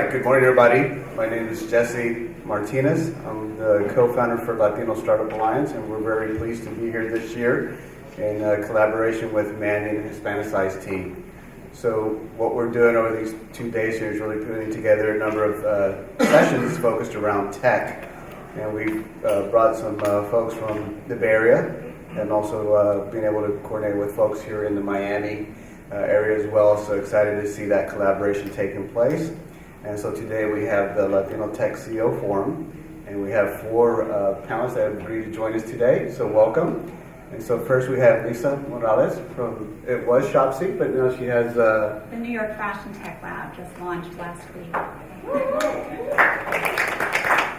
right, good morning everybody. My name is Jesse Martinez. I'm the co-founder for Latino Startup Alliance, and we're very pleased to be here this year in collaboration with Manning Hispanicized team. So what we're doing over these 2 days here is really putting together a number of sessions focused around tech. And we've brought some folks from the Bay Area and also being able to coordinate with folks here in the Miami area as well. So excited to see that collaboration taking place. And so today we have the Latino Tech CEO Forum, and we have 4 panelists that have agreed to join us today. So welcome. And so first we have Lisa Morales from, it was Shopsy, but now she has... The New York Fashion Tech Lab just launched last week.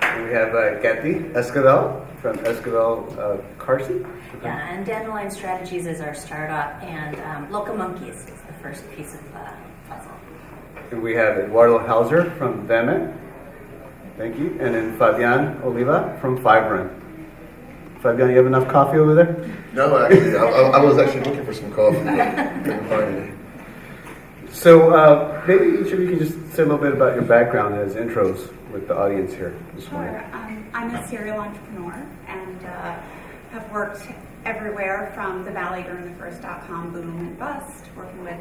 And we have Kathy Esquivel from Esquivel Carson. Yeah, and Dandelion Strategies is our startup, and Loca Monkeys is the first piece of the puzzle. And we have Eduardo Hauser from Vemet. Thank you. And then Fabian Oliva from Fibrin. Fabian, you have enough coffee over there? No, actually, I was actually looking for some coffee, but couldn't find any. So maybe each of you can just say a little bit about your background as intros with the audience here this morning. Sure. I'm a serial entrepreneur and have worked everywhere from the Valley during the first .com boom and bust, working with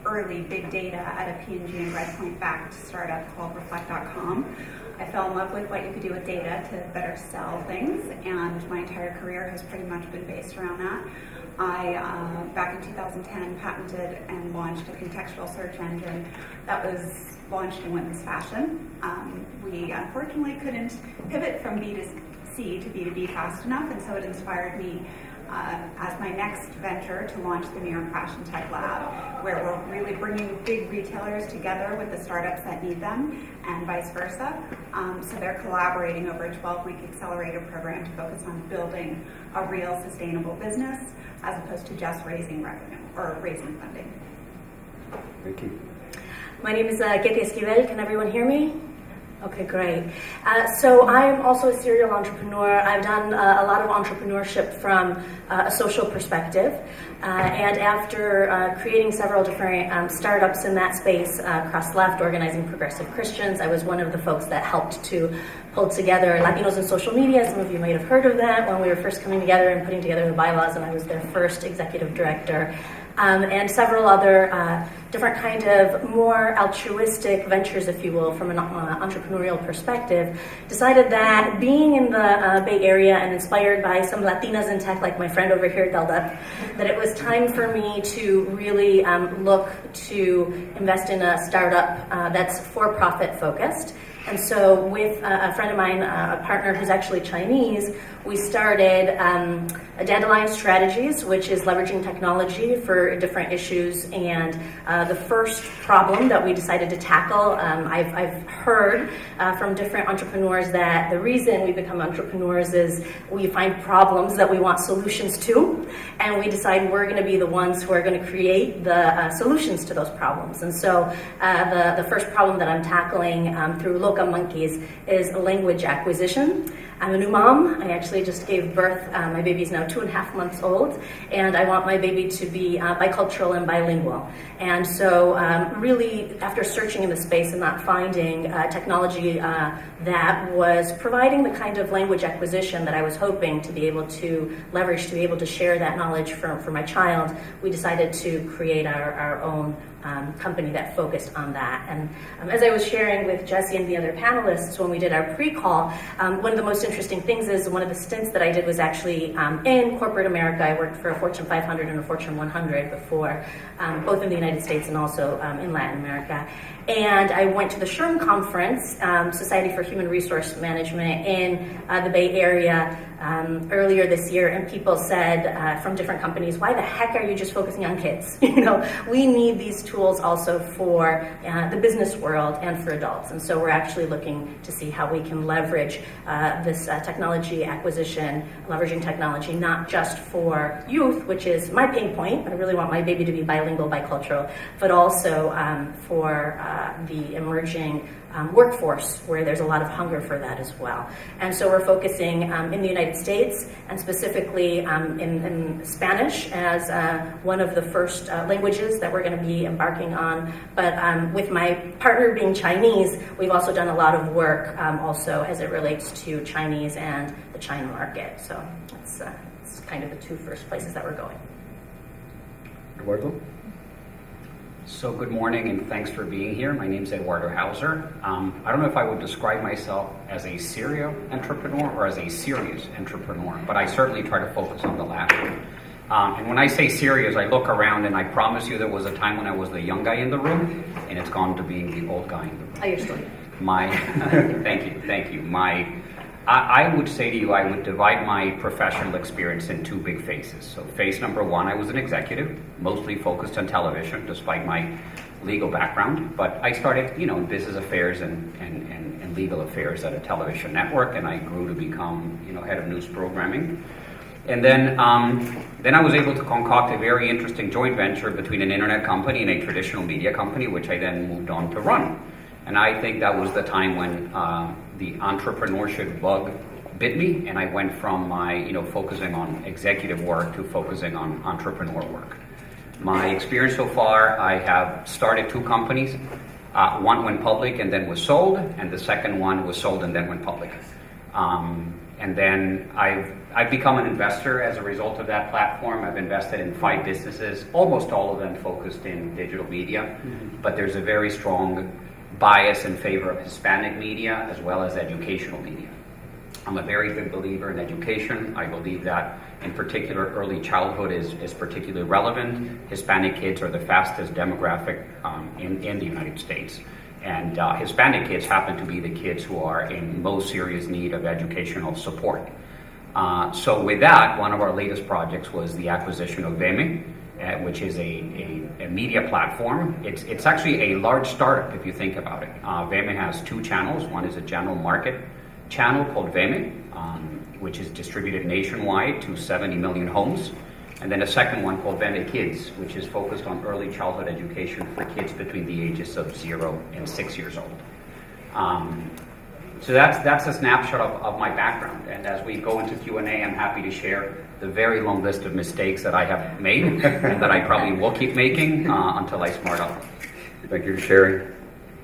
early big data at a P&G and Redpoint-backed startup called Reflect.com. I fell in love with what you could do with data to better sell things, and my entire career has pretty much been based around that. I, back in 2010, patented and launched a contextual search engine that was launched in women's fashion. We unfortunately couldn't pivot from B2C to B2B fast enough, and so it inspired me as my next venture to launch the New York Fashion Tech Lab, where we're really bringing big retailers together with the startups that need them, and vice versa. So they're collaborating over a 12-week accelerator program to focus on building a real sustainable business as opposed to just raising revenue or raising funding. Thank you. My name is Katie Esquivel. Can everyone hear me? Okay, great. So I'm also a serial entrepreneur. I've done a lot of entrepreneurship from a social perspective. And after creating several different startups in that space, cross-left, organizing progressive Christians, I was one of the folks that helped to pull together Latinos in social media. Some of you might have heard of that when we were first coming together and putting together the bylaws, and I was their first executive director. And several other different kind of more altruistic ventures, if you will, from an entrepreneurial perspective, decided that being in the Bay Area and inspired by some Latinas in tech, like my friend over here, Delda, that it was time for me to really look to invest in a startup that's for-profit focused. And so with a friend of mine, a partner who's actually Chinese, we started Dandelion Strategies, which is leveraging technology for different issues. And the first problem that we decided to tackle, I've heard from different entrepreneurs that the reason we become entrepreneurs is we find problems that we want solutions to, and we decide we're going to be the ones who are going to create the solutions to those problems. And so the first problem that I'm tackling through Loca Monkeys is language acquisition. I'm a new mom. I actually just gave birth. My baby's now 2.5 months old, and I want my baby to be bicultural and bilingual. And so really, after searching in the space and not finding technology that was providing the kind of language acquisition that I was hoping to be able to leverage to be able to share that knowledge for my child, we decided to create our own company that focused on that. And as I was sharing with Jesse and the other panelists when we did our pre-call, one of the most interesting things is one of the stints that I did was actually in corporate America. I worked for a Fortune 500 and a Fortune 100 before, both in the United States and also in Latin America. And I went to the SHRM conference, Society for Human Resource Management in the Bay Area earlier this year, and people said from different companies, why the heck are you just focusing on kids? You know, we need these tools also for the business world and for adults. And so we're actually looking to see how we can leverage this technology acquisition, leveraging technology not just for youth, which is my pain point. I really want my baby to be bilingual, bicultural, but also for the emerging workforce where there's a lot of hunger for that as well. And so we're focusing in the United States and specifically in Spanish as one of the first languages that we're going to be embarking on. But with my partner being Chinese, we've also done a lot of work also as it relates to Chinese and the China market. So that's kind of the two first places that we're going. Eduardo? So good morning and thanks for being here. My name is Eduardo Hauser. I don't know if I would describe myself as a serial entrepreneur or as a serious entrepreneur, but I certainly try to focus on the latter. And when I say serious, I look around and I promise you there was a time when I was the young guy in the room and it's gone to being the old guy in the room. Oh, you're still here. Thank you. I would say to you, I would divide my professional experience in two big phases. So phase number one, I was an executive, mostly focused on television, despite my legal background. But I started, in business affairs and legal affairs at a television network, and I grew to become, head of news programming. And then I was able to concoct a very interesting joint venture between an internet company and a traditional media company, which I then moved on to run. And I think that was the time when the entrepreneurship bug bit me, and I went from my, focusing on executive work to focusing on entrepreneur work. My experience so far, I have started two companies. One went public and then was sold, and the second one was sold and then went public. And then I've become an investor as a result of that platform. I've invested in 5 businesses, almost all of them focused in digital media, but there's a very strong bias in favor of Hispanic media as well as educational media. I'm a very big believer in education. I believe that in particular early childhood is particularly relevant. Hispanic kids are the fastest demographic in the United States. And Hispanic kids happen to be the kids who are in most serious need of educational support. So with that, one of our latest projects was the acquisition of Veme, which is a media platform. It's actually a large startup if you think about it. Veme has 2 channels. One is a general market channel called Veme, which is distributed nationwide to 70 million homes. And then a second one called Veme Kids, which is focused on early childhood education for kids between the ages of 0 and 6 years old. So that's a snapshot of my background. And as we go into Q&A, I'm happy to share the very long list of mistakes that I have made and that I probably will keep making until I smart up. Thank you for sharing.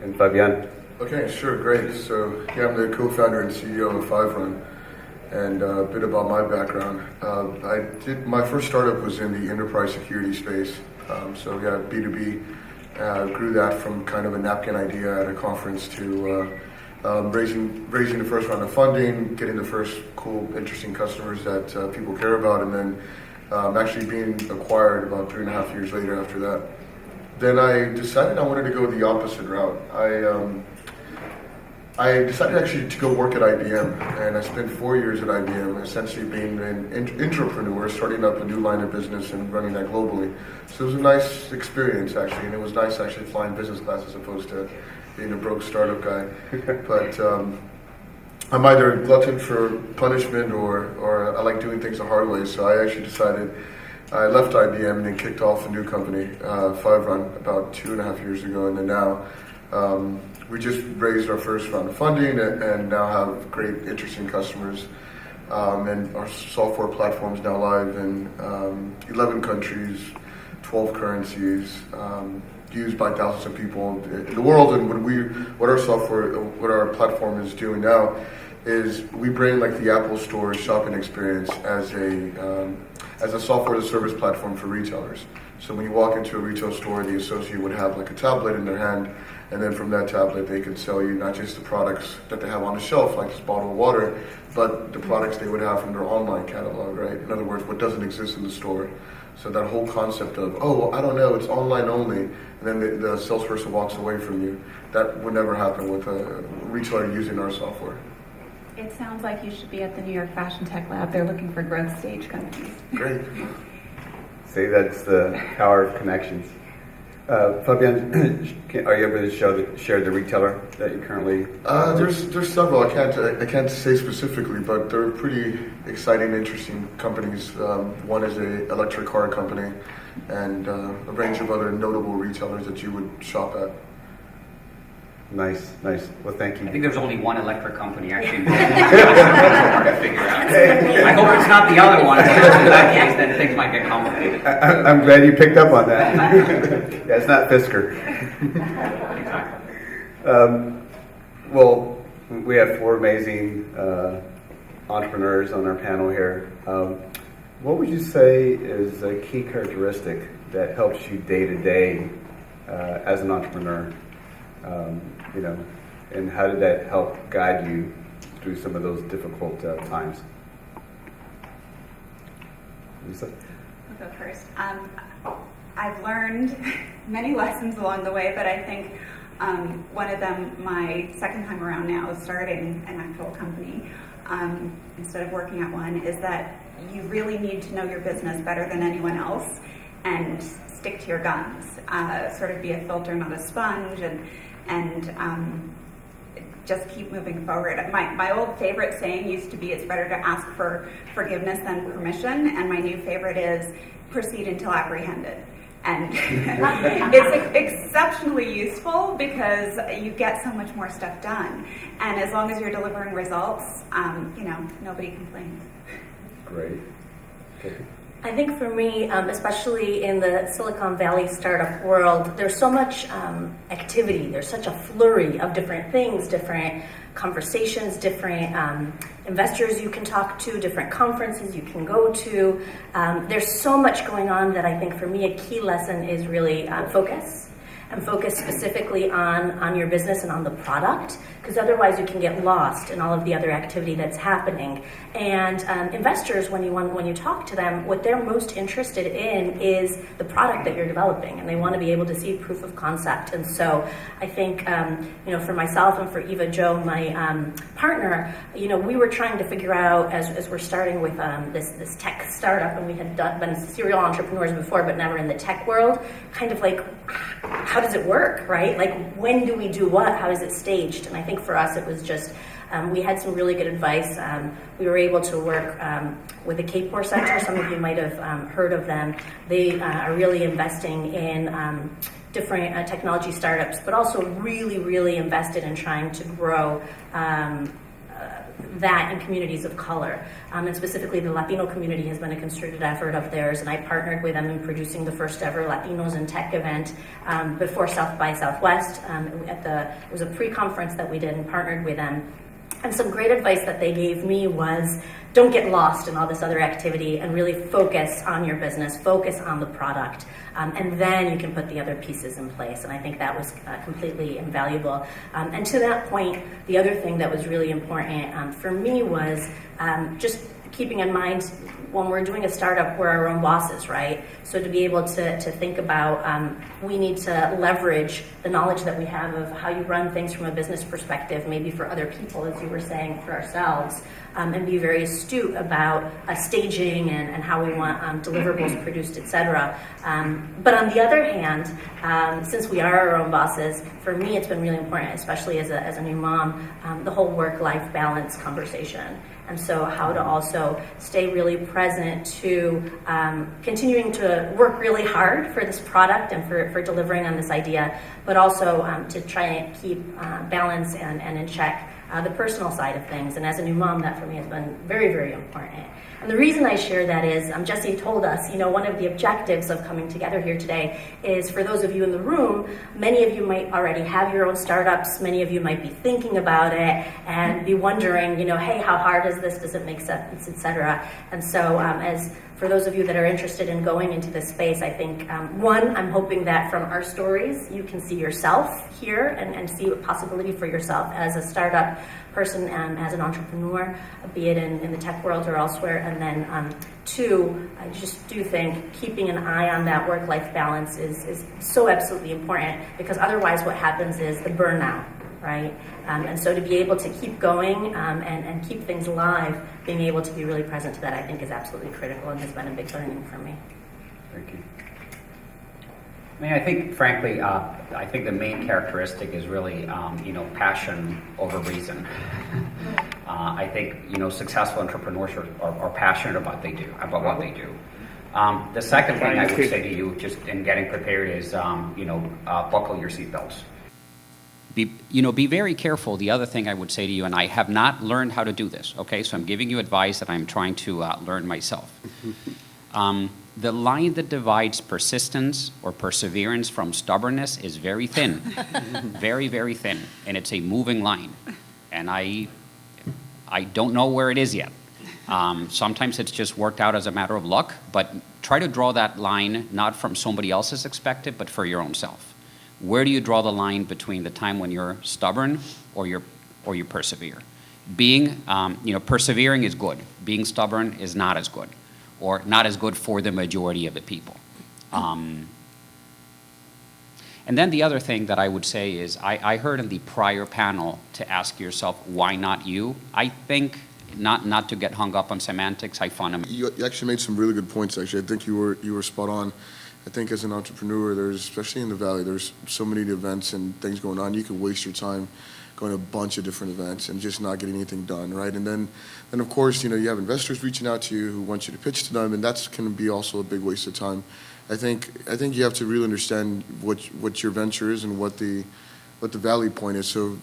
And Fabian? Okay, sure, great. So, I'm the co-founder and CEO of Five Run, and a bit about my background. My first startup was in the enterprise security space. B2B. Grew that from kind of a napkin idea at a conference to raising the first round of funding, getting the first cool, interesting customers that people care about, and then actually being acquired about 3.5 years later after that. Then I decided I wanted to go the opposite route. I decided actually to go work at IBM, and I spent 4 years at IBM, essentially being an entrepreneur, starting up a new line of business and running that globally. So it was a nice experience, actually, and it was nice actually flying business class as opposed to being a broke startup guy. But I'm either a glutton for punishment or I like doing things the hard way, so I actually decided I left IBM and then kicked off a new company, Five Run, about 2.5 years ago, and then now we just raised our first round of funding and now have great, interesting customers. And our software platform is now live in 11 countries, 12 currencies, used by thousands of people in the world. And what our platform is doing now is we bring like the Apple Store shopping experience as a software as a service platform for retailers. So when you walk into a retail store, the associate would have like a tablet in their hand, and then from that tablet they could sell you not just the products that they have on the shelf, like this bottle of water, but the products they would have from their online catalog, right? In other words, what doesn't exist in the store. So that whole concept of, I don't know, it's online only, and then the salesperson walks away from you, that would never happen with a retailer using our software. It sounds like you should be at the New York Fashion Tech Lab. They're looking for growth stage companies. Great. See, that's the power of connections. Fabian, are you able to share the retailer that you currently? There's several. I can't say specifically, but they're pretty exciting, interesting companies. One is a electric car company, and a range of other notable retailers that you would shop at. Nice. Well, thank I think you. there's only one electric company actually involved. Hard to figure out. I hope it's not the other one. Because in that case, then things might get complicated. I'm glad you picked up on that. Yeah, it's not Fisker. Exactly. Well, we have four amazing entrepreneurs on our panel here. What would you say is a key characteristic that helps you day to day as an entrepreneur? And how did that help guide you through some of those difficult times? Lisa? I'll go first. I've learned many lessons along the way, but I think one of them, my second time around now, starting an actual company instead of working at one, is that you really need to know your business better than anyone else and stick to your guns. Sort of be a filter, not a sponge, and just keep moving forward. My old favorite saying used to be, it's better to ask for forgiveness than permission, and my new favorite is proceed until apprehended. And it's exceptionally useful because you get so much more stuff done. And as long as you're delivering results, nobody complains. Great. Okay. I think for me, especially in the Silicon Valley startup world, there's so much activity. There's such a flurry of different things, different conversations, different investors you can talk to, different conferences you can go to. There's so much going on that I think for me a key lesson is really focus. And focus specifically on your business and on the product, because otherwise you can get lost in all of the other activity that's happening. And investors, when you talk to them, what they're most interested in is the product that you're developing, and they want to be able to see proof of concept. And so I think, for myself and for Eva Jo, my partner, we were trying to figure out as we're starting with this tech startup, and we had been serial entrepreneurs before, but never in the tech world, kind of like, how does it work, right? Like, when do we do what? How is it staged? And I think for us, it was just, we had some really good advice. We were able to work with the Capor Center. Some of you might have heard of them. They are really investing in different technology startups, but also really, really invested in trying to grow that in communities of color. And specifically the Latino community has been a concerted effort of theirs, and I partnered with them in producing the first ever Latinos in Tech event before South by Southwest. It was a pre-conference that we did and partnered with them. And some great advice that they gave me was, don't get lost in all this other activity and really focus on your business, focus on the product, and then you can put the other pieces in place. And I think that was completely invaluable. And to that point, the other thing that was really important for me was just keeping in mind, when we're doing a startup, we're our own bosses, right? So to be able to think about, we need to leverage the knowledge that we have of how you run things from a business perspective, maybe for other people, as you were saying, for ourselves, and be very astute about staging and how we want deliverables produced, etc. But on the other hand, since we are our own bosses, for me it's been really important, especially as a new mom, the whole work-life balance conversation. And so how to also stay really present to continuing to work really hard for this product and for delivering on this idea, but also to try and keep balance and in check the personal side of things. And as a new mom, that for me has been very, very important. And the reason I share that is, Jesse told us, one of the objectives of coming together here today is, for those of you in the room, many of you might already have your own startups, many of you might be thinking about it and be wondering, hey, how hard is this? Does it make sense, etc. And so as for those of you that are interested in going into this space, I think, one, I'm hoping that from our stories, you can see yourself here and see a possibility for yourself as a startup person and as an entrepreneur, be it in the tech world or elsewhere. And then two, I just do think keeping an eye on that work-life balance is so absolutely important, because otherwise what happens is the burnout, right? And so to be able to keep going and keep things alive, being able to be really present to that, I think is absolutely critical and has been a big learning for me. Thank you. I think, frankly, I think the main characteristic is really, passion over reason. I think, successful entrepreneurs are passionate about what they do. The second thing I would say to you, just in getting prepared, is, buckle your seatbelts. be very careful. The other thing I would say to you, and I have not learned how to do this, okay? So I'm giving you advice that I'm trying to learn myself. The line that divides persistence or perseverance from stubbornness is very thin, very, very thin, and it's a moving line. And I don't know where it is yet. Sometimes it's just worked out as a matter of luck, but try to draw that line not from somebody else's perspective, but for your own self. Where do you draw the line between the time when you're stubborn or you persevere? Persevering is good. Being stubborn is not as good, or not as good for the majority of the people. And then the other thing that I would say is, I heard in the prior panel to ask yourself, why not you? I think, not to get hung up on semantics, I fundamentally... You actually made some really good points, actually. I think you were spot on. I think as an entrepreneur, especially in the Valley, there's so many events and things going on. You could waste your time going to a bunch of different events and just not getting anything done, right? And then of course, you have investors reaching out to you who want you to pitch to them, and that's can be also a big waste of time. I think you have to really understand what your venture is and what the Valley point is. So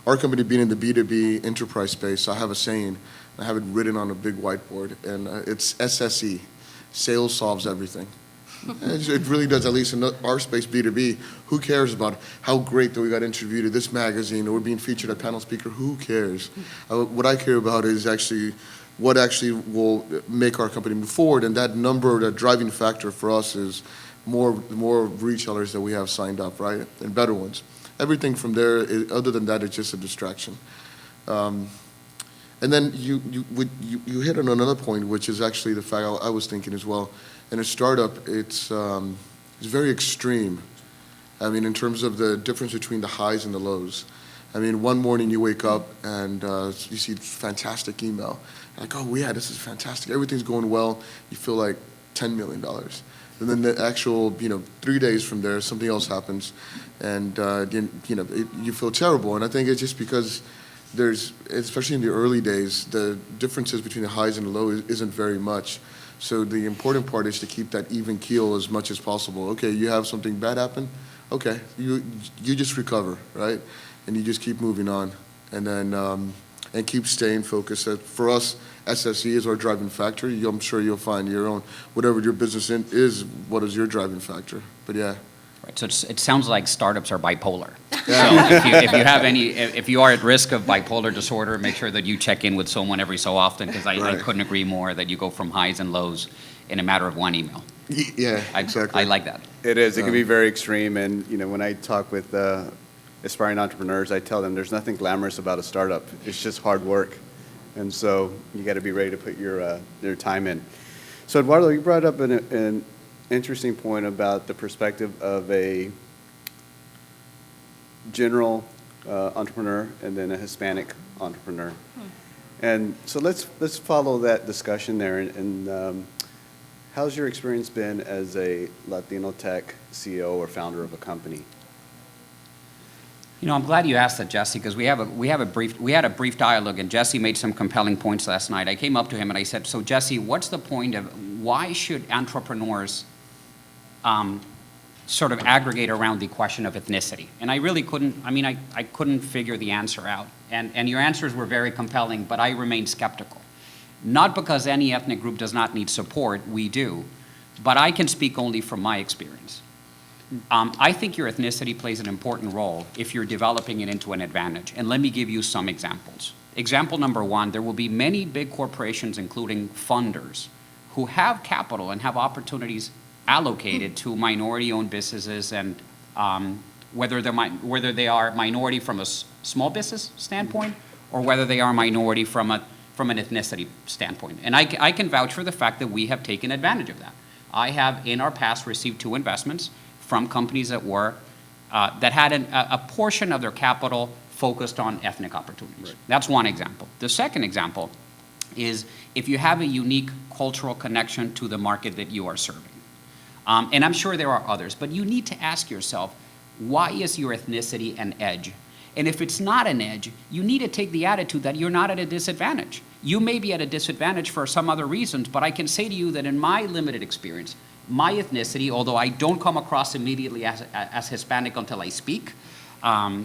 our company being in the B2B enterprise space, I have a saying, I have it written on a big whiteboard, and it's SSE. Sales solves everything. It really does, at least in our space, B2B. Who cares about how great that we got interviewed at this magazine or we're being featured at panel speaker? Who cares? What I care about is what actually will make our company move forward, and that driving factor for us is more retailers that we have signed up, right, and better ones. Everything from there, other than that, it's just a distraction. And then you hit on another point, which is actually the fact I was thinking as well. In a startup, it's very extreme. I mean, in terms of the difference between the highs and the lows. I mean, one morning you wake up and you see fantastic email. Like, oh yeah, this is fantastic. Everything's going well. You feel like $10 million. And then the actual, 3 days from there, something else happens, and you feel terrible. And I think it's just because especially in the early days, the differences between the highs and the lows isn't very much. So the important part is to keep that even keel as much as possible. Okay, you have something bad happen. Okay, you just recover, right? And you just keep moving on, and then and keep staying focused. For us, SSE is our driving factor. I'm sure you'll find your own, whatever your business is. What is your driving factor? But yeah. Right. So it sounds like startups are bipolar. Yeah. So if you are at risk of bipolar disorder, make sure that you check in with someone every so often, because I couldn't agree more that you go from highs and lows in a matter of one email. Yeah, exactly. I like that. It is. It can be very extreme. And, when I talk with aspiring entrepreneurs, I tell them there's nothing glamorous about a startup. It's just hard work. And so you got to be ready to put your time in. So, Eduardo, you brought up an interesting point about the perspective of a general entrepreneur and then a Hispanic entrepreneur. And so let's follow that discussion there. And how's your experience been as a Latino tech CEO or founder of a company? I'm glad you asked that, Jesse, because we had a brief dialogue, and Jesse made some compelling points last night. I came up to him and I said, "So Jesse, what's the point of why should entrepreneurs sort of aggregate around the question of ethnicity?" And I really couldn't. I couldn't figure the answer out. And your answers were very compelling, but I remain skeptical. Not because any ethnic group does not need support, we do, but I can speak only from my experience. I think your ethnicity plays an important role if you're developing it into an advantage. And let me give you some examples. Example number one, there will be many big corporations, including funders, who have capital and have opportunities allocated to minority-owned businesses, and whether they are minority from a small business standpoint or whether they are minority from an ethnicity standpoint. And I can vouch for the fact that we have taken advantage of that. I have, in our past, received 2 investments from companies that had a portion of their capital focused on ethnic opportunities. Right. That's one example. The second example is if you have a unique cultural connection to the market that you are serving. And I'm sure there are others, but you need to ask yourself, why is your ethnicity an edge? And if it's not an edge, you need to take the attitude that you're not at a disadvantage. You may be at a disadvantage for some other reasons, but I can say to you that in my limited experience, my ethnicity, although I don't come across immediately as Hispanic until I speak,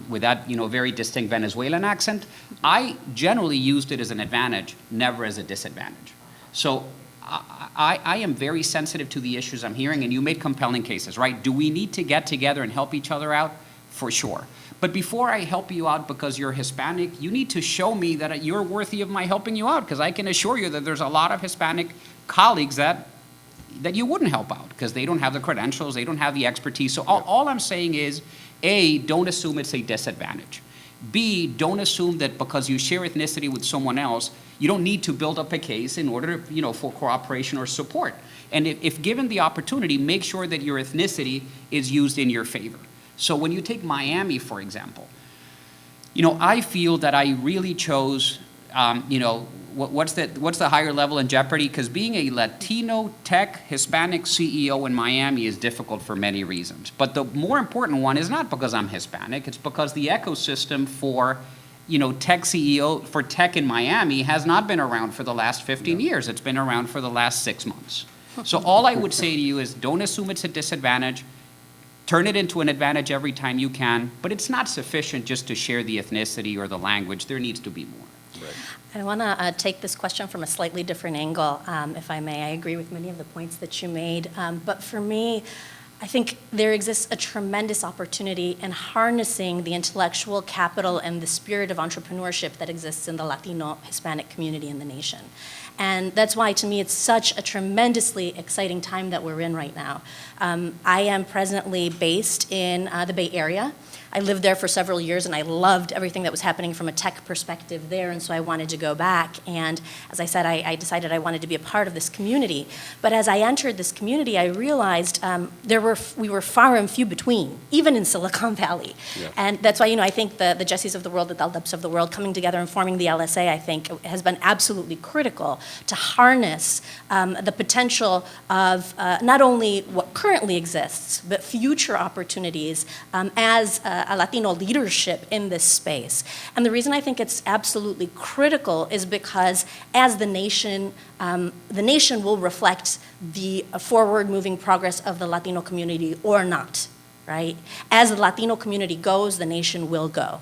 with that, very distinct Venezuelan accent, I generally used it as an advantage, never as a disadvantage. So I am very sensitive to the issues I'm hearing, and you made compelling cases, right? Do we need to get together and help each other out? For sure. But before I help you out because you're Hispanic, you need to show me that you're worthy of my helping you out, because I can assure you that there's a lot of Hispanic colleagues that you wouldn't help out because they don't have the credentials, they don't have the expertise. So all I'm saying is, A, don't assume it's a disadvantage. B, don't assume that because you share ethnicity with someone else, you don't need to build up a case in order, for cooperation or support. And if given the opportunity, make sure that your ethnicity is used in your favor. So when you take Miami, for example, I feel that I really chose, what's the higher level in jeopardy? Because being a Latino tech Hispanic CEO in Miami is difficult for many reasons. But the more important one is not because I'm Hispanic, it's because the ecosystem for tech CEO, for tech in Miami has not been around for the last 15 years. It's been around for the last 6 months. So all I would say to you is don't assume it's a disadvantage. Turn it into an advantage every time you can, but it's not sufficient just to share the ethnicity or the language. There needs to be more. Right. I want to take this question from a slightly different angle, if I may. I agree with many of the points that you made, but for me, I think there exists a tremendous opportunity in harnessing the intellectual capital and the spirit of entrepreneurship that exists in the Latino Hispanic community in the nation. And that's why, to me, it's such a tremendously exciting time that we're in right now. I am presently based in the Bay Area. I lived there for several years, and I loved everything that was happening from a tech perspective there, and so I wanted to go back. And as I said, I decided I wanted to be a part of this community. But as I entered this community, I realized we were far and few between, even in Silicon Valley. Yeah. And that's why, I think the Jessies of the world, the Daldups of the world, coming together and forming the LSA, I think, has been absolutely critical to harness the potential of not only what currently exists, but future opportunities as a Latino leadership in this space. And the reason I think it's absolutely critical is because as the nation will reflect the forward-moving progress of the Latino community or not, right? As the Latino community goes, the nation will go.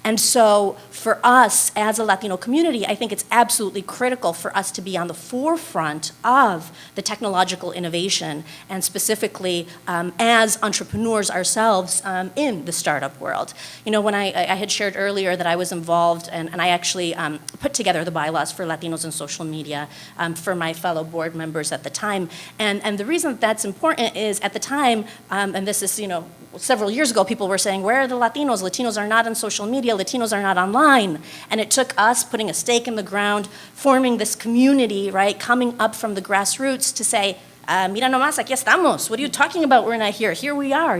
And so for us as a Latino community, I think it's absolutely critical for us to be on the forefront of the technological innovation, and specifically as entrepreneurs ourselves in the startup world. When I had shared earlier that I was involved, and I actually put together the bylaws for Latinos in social media for my fellow board members at the time. And the reason that's important is at the time, and this is, several years ago, people were saying, where are the Latinos? Latinos are not on social media. Latinos are not online. And it took us putting a stake in the ground, forming this community, right, coming up from the grassroots to say, mira nomás, aquí estamos. What are you talking about? We're not here. Here we are,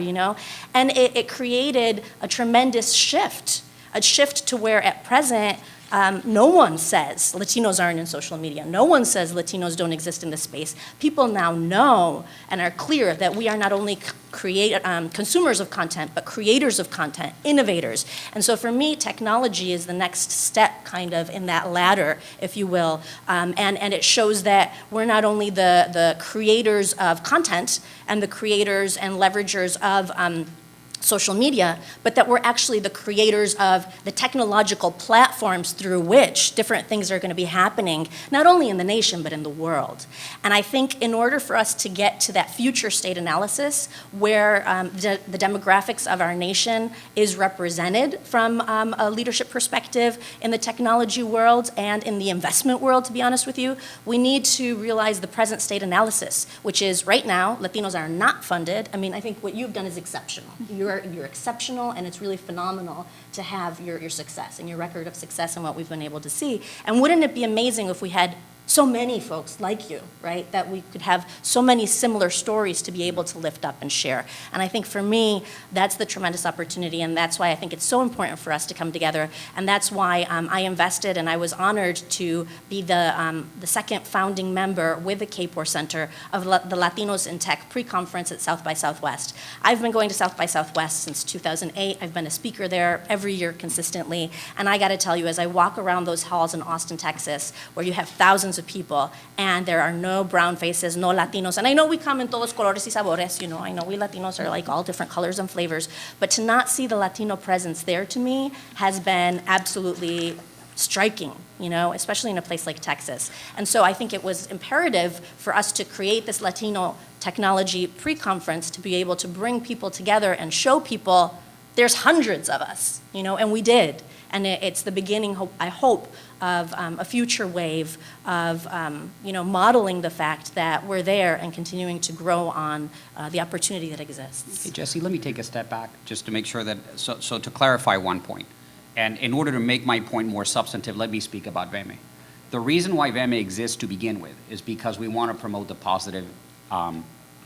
And it created a tremendous shift, a shift to where at present, no one says Latinos aren't in social media. No one says Latinos don't exist in this space. People now know and are clear that we are not only consumers of content, but creators of content, innovators. And so for me, technology is the next step kind of in that ladder, if you will. And it shows that we're not only the creators of content and the creators and leveragers of social media, but that we're actually the creators of the technological platforms through which different things are going to be happening, not only in the nation, but in the world. And I think in order for us to get to that future state analysis where the demographics of our nation is represented from a leadership perspective in the technology world and in the investment world, to be honest with you, we need to realize the present state analysis, which is right now, Latinos are not funded. I mean, I think what you've done is exceptional. You're exceptional, and it's really phenomenal to have your success and your record of success and what we've been able to see. And wouldn't it be amazing if we had so many folks like you, right, that we could have so many similar stories to be able to lift up and share. And I think for me, that's the tremendous opportunity, and that's why I think it's so important for us to come together, and that's why I invested, and I was honored to be the second founding member with the Kapor Center of the Latinos in Tech pre-conference at South by Southwest. I've been going to South by Southwest since 2008. I've been a speaker there every year consistently, and I got to tell you, as I walk around those halls in Austin, Texas, where you have thousands of people, and there are no brown faces, no Latinos. And I know we come in todos colores y sabores, you know, I know we Latinos are like all different colors and flavors, but to not see the Latino presence there to me has been absolutely striking, you know, especially in a place like Texas. And so I think it was imperative for us to create this Latino technology pre-conference to be able to bring people together and show people there's hundreds of us, you know, and we did. And it's the beginning, I hope, of a future wave of, you know, modeling the fact that we're there and continuing to grow on the opportunity that exists. Hey, Jesse, let me take a step back just to make sure that, so to clarify one point. And in order to make my point more substantive, let me speak about VEME. The reason why VEME exists to begin with is because we want to promote the positive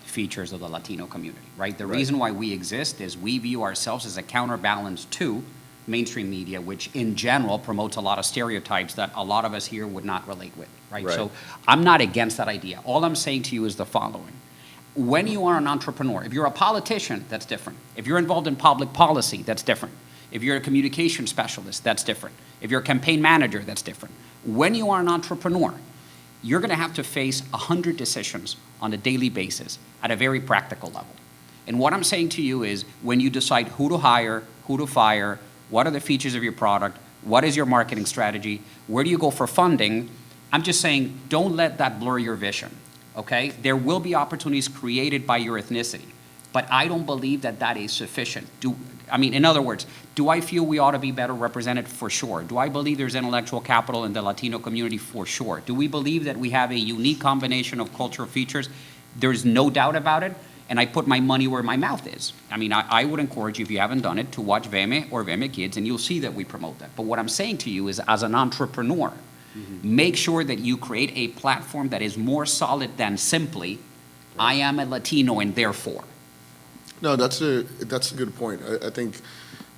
features of the Latino community, right? The reason why we exist is we view ourselves as a counterbalance to mainstream media, which in general promotes a lot of stereotypes that a lot of us here would not relate with, right? So I'm not against that idea. All I'm saying to you is the following. When you are an entrepreneur, if you're a politician, that's different. If you're involved in public policy, that's different. If you're a communication specialist, that's different. If you're a campaign manager, that's different. When you are an entrepreneur, you're going to have to face 100 decisions on a daily basis at a very practical level. And what I'm saying to you is when you decide who to hire, who to fire, what are the features of your product, what is your marketing strategy, where do you go for funding, I'm just saying don't let that blur your vision, okay? There will be opportunities created by your ethnicity, but I don't believe that that is sufficient. In other words, do I feel we ought to be better represented? For sure. Do I believe there's intellectual capital in the Latino community? For sure. Do we believe that we have a unique combination of cultural features? There's no doubt about it, and I put my money where my mouth is. I would encourage you, if you haven't done it, to watch VEME or VEME Kids, and you'll see that we promote that. But what I'm saying to you is, as an entrepreneur, make sure that you create a platform that is more solid than simply, I am a Latino and therefore. No, that's a good point.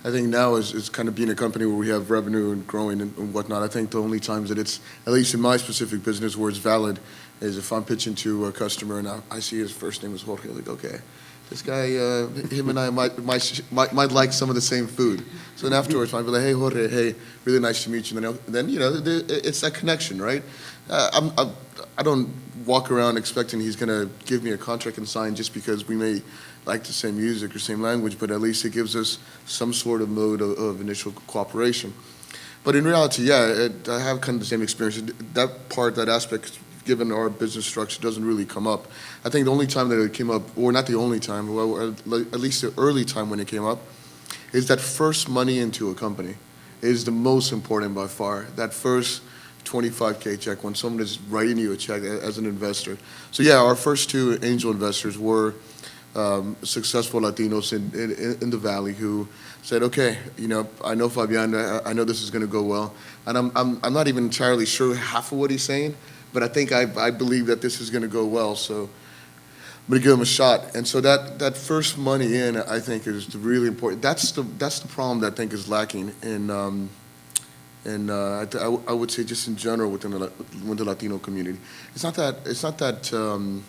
I think now is kind of being a company where we have revenue and growing and whatnot. I think the only times that it's, at least in my specific business, where it's valid is if I'm pitching to a customer and I see his first name is Jorge. Like, okay, this guy, him and I might like some of the same food. So then afterwards, I might be like, hey Jorge, hey, really nice to meet you. And then it's that connection, right? I don't walk around expecting he's going to give me a contract and sign just because we may like the same music or same language, but at least it gives us some sort of mode of initial cooperation. But in reality, yeah, I have kind of the same experience. That aspect, given our business structure, doesn't really come up. I think the only time that it came up, or not the only time, well, at least the early time when it came up, is that first money into a company is the most important by far. That first $25K check when someone is writing you a check as an investor. So yeah, our first two angel investors were successful Latinos in the Valley who said, okay, I know Fabian, I know this is going to go well, and I'm not even entirely sure half of what he's saying, but I think I believe that this is going to go well, so I'm going to give him a shot. And so that first money in, I think, is really important. That's the problem that I think is lacking in I would say just in general within the Latino community. It's not that.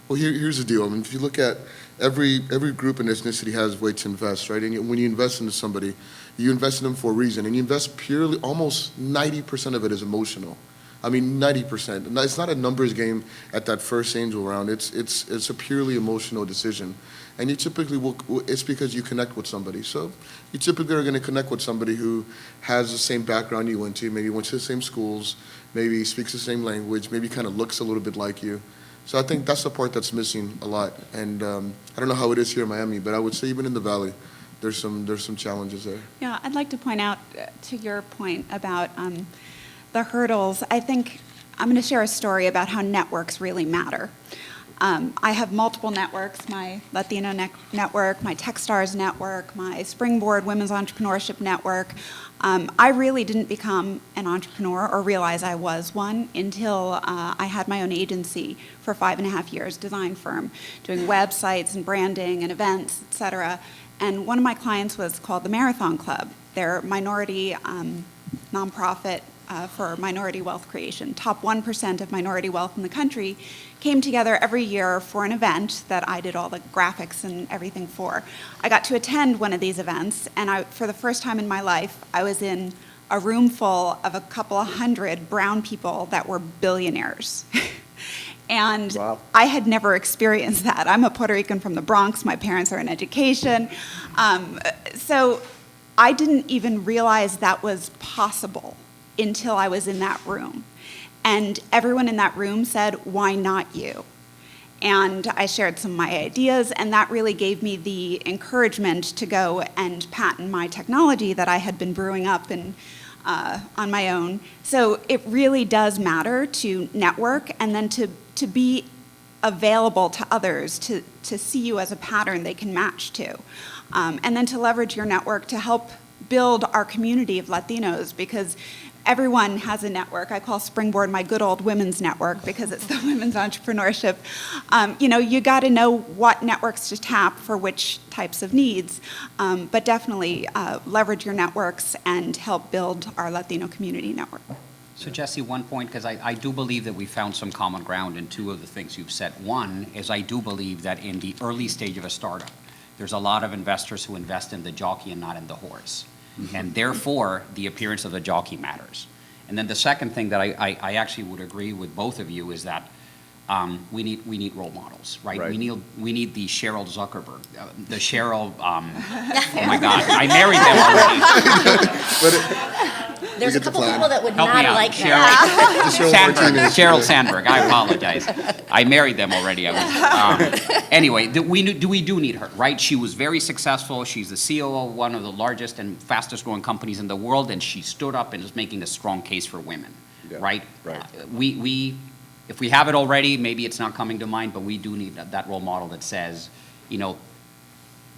Well, here's the deal. If you look at every group and ethnicity has a way to invest, right? And when you invest into somebody, you invest in them for a reason, and you invest purely. Almost 90% of it is emotional. 90%. It's not a numbers game at that first angel round. It's a purely emotional decision, and you typically it's because you connect with somebody. So you typically are going to connect with somebody who has the same background you went to, maybe went to the same schools, maybe speaks the same language, maybe kind of looks a little bit like you. So I think that's the part that's missing a lot. And I don't know how it is here in Miami, but I would say even in the Valley, there's some challenges there. Yeah, I'd like to point out to your point about the hurdles. I think I'm going to share a story about how networks really matter. I have multiple networks, my Latino network, my Techstars network, my Springboard Women's Entrepreneurship Network. I really didn't become an entrepreneur or realize I was one until I had my own agency for 5.5 years, design firm, doing websites and branding and events, et cetera. And one of my clients was called the Marathon Club. They're a minority nonprofit for minority wealth creation. Top 1% of minority wealth in the country came together every year for an event that I did all the graphics and everything for. I got to attend one of these events, and for the first time in my life, I was in a room full of a couple of hundred brown people that were billionaires. And Wow. I had never experienced that. I'm a Puerto Rican from the Bronx. My parents are in education. So I didn't even realize that was possible until I was in that room. And everyone in that room said, "Why not you?" And I shared some of my ideas, and that really gave me the encouragement to go and patent my technology that I had been brewing up on my own. So it really does matter to network and then to be available to others, to see you as a pattern they can match to. And then to leverage your network to help build our community of Latinos, because everyone has a network. I call Springboard my good old women's network because it's the women's entrepreneurship. You got to know what networks to tap for which types of needs, but definitely leverage your networks and help build our Latino community network. So Jesse, one point, because I do believe that we found some common ground in two of the things you've said. One is I do believe that in the early stage of a startup, there's a lot of investors who invest in the jockey and not in the horse. And therefore, the appearance of the jockey matters. And then the second thing that I actually would agree with both of you is that we need role models, right? Right. We need the Sheryl Zuckerberg, the Sheryl. Oh my God, I married them already. There's a couple people that would Help not me out, like that. Sheryl Sandberg. Sheryl Sandberg. I apologize. I married them already. Anyway, we do need her, right? She was very successful. She's the CEO of one of the largest and fastest growing companies in the world, and she stood up and is making a strong case for women, Yeah, right? right. If we have it already, maybe it's not coming to mind, but we do need that role model that says,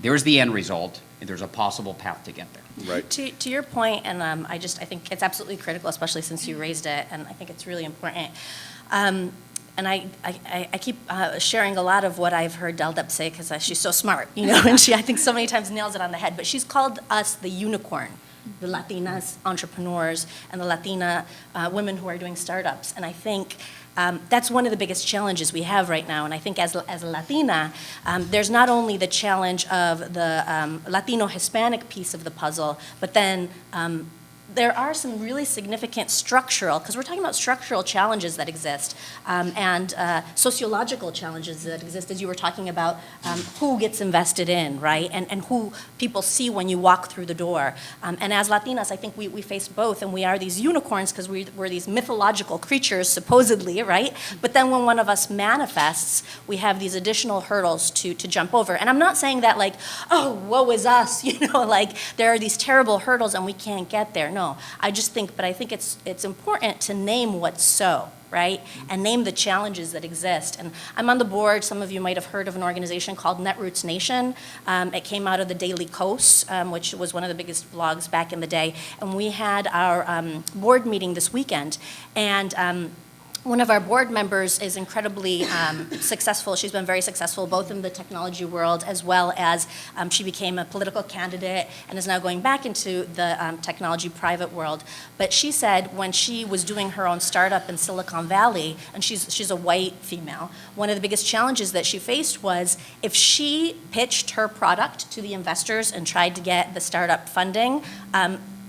there's the end result, and there's a possible path to get there. Right. To your point, and I think it's absolutely critical, especially since you raised it, and I think it's really important. And I keep sharing a lot of what I've heard Deldep say because she's so smart, and she, I think, so many times nails it on the head. But she's called us the unicorn, the Latinas entrepreneurs and the Latina women who are doing startups. And I think that's one of the biggest challenges we have right now. And I think as a Latina, there's not only the challenge of the Latino-Hispanic piece of the puzzle, but then there are some really significant structural, because we're talking about structural challenges that exist, and sociological challenges that exist, as you were talking about who gets invested in, right, and who people see when you walk through the door. And as Latinas, I think we face both, and we are these unicorns because we're these mythological creatures, supposedly, right? But then when one of us manifests, we have these additional hurdles to jump over. And I'm not saying that like, oh, woe is us, like there are these terrible hurdles and we can't get there. No, I think it's important to name what's so, right? And name the challenges that exist. And I'm on the board, some of you might have heard of an organization called Netroots Nation. It came out of the Daily Kos, which was one of the biggest blogs back in the day. And we had our board meeting this weekend. And one of our board members is incredibly successful. She's been very successful both in the technology world as well as she became a political candidate and is now going back into the technology private world. But she said when she was doing her own startup in Silicon Valley, and she's a white female, one of the biggest challenges that she faced was if she pitched her product to the investors and tried to get the startup funding,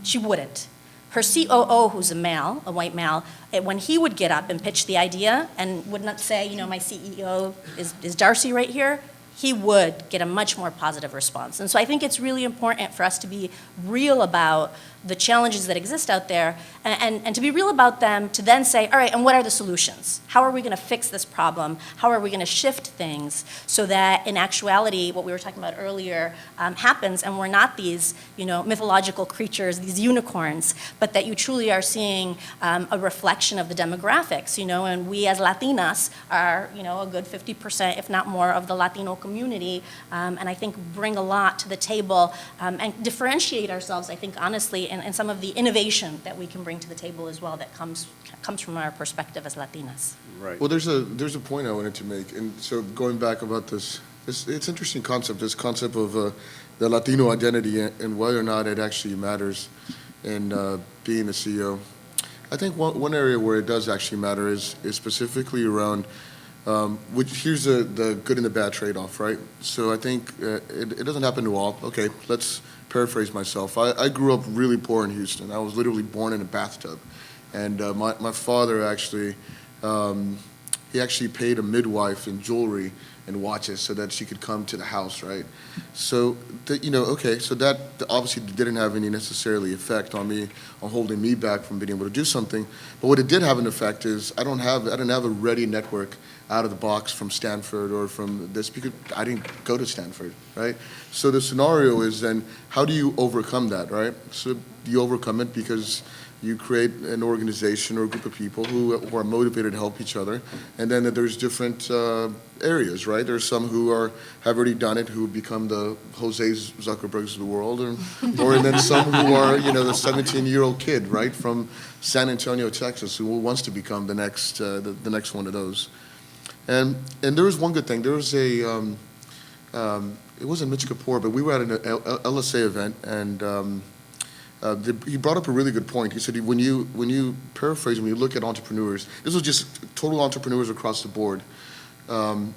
she wouldn't. Her COO, who's a male, a white male, when he would get up and pitch the idea and would not say, my CEO is Darcy right here, he would get a much more positive response. And so I think it's really important for us to be real about the challenges that exist out there and to be real about them, to then say, all right, and what are the solutions? How are we going to fix this problem? How are we going to shift things so that in actuality, what we were talking about earlier happens and we're not these, mythological creatures, these unicorns, but that you truly are seeing a reflection of the demographics, and we as Latinas are, a good 50%, if not more, of the Latino community, and I think bring a lot to the table and differentiate ourselves, I think, honestly, and some of the innovation that we can bring to the table as well that comes from our perspective as Latinas. Right. Well, there's a point I wanted to make, and so going back about this it's interesting concept. This concept of the Latino identity and whether or not it actually matters in being a CEO. I think one area where it does actually matter is specifically around Which here's the good and the bad trade-off, right? So I think it doesn't happen to all. Okay, let's paraphrase myself. I grew up really poor in Houston. I was literally born in a bathtub. And my father actually, he actually paid a midwife in jewelry and watches so that she could come to the house, right? So, so that obviously didn't have any necessarily effect on me, on holding me back from being able to do something. But what it did have an effect is I didn't have a ready network out of the box from Stanford or from this, because I didn't go to Stanford, right? So the scenario is then, how do you overcome that, right? So you overcome it because you create an organization or a group of people who are motivated to help each other, and then there's different areas, right? There's some who have already done it, who become the Jose Zuckerbergs of the world, and then some who are, the 17-year-old kid, right, from San Antonio, Texas, who wants to become the next one of those. And there was one good thing. There was it wasn't Mitch Kapoor, but we were at an LSA event, and he brought up a really good point. He said, when you paraphrase, when you look at entrepreneurs, this was just total entrepreneurs across the board. 9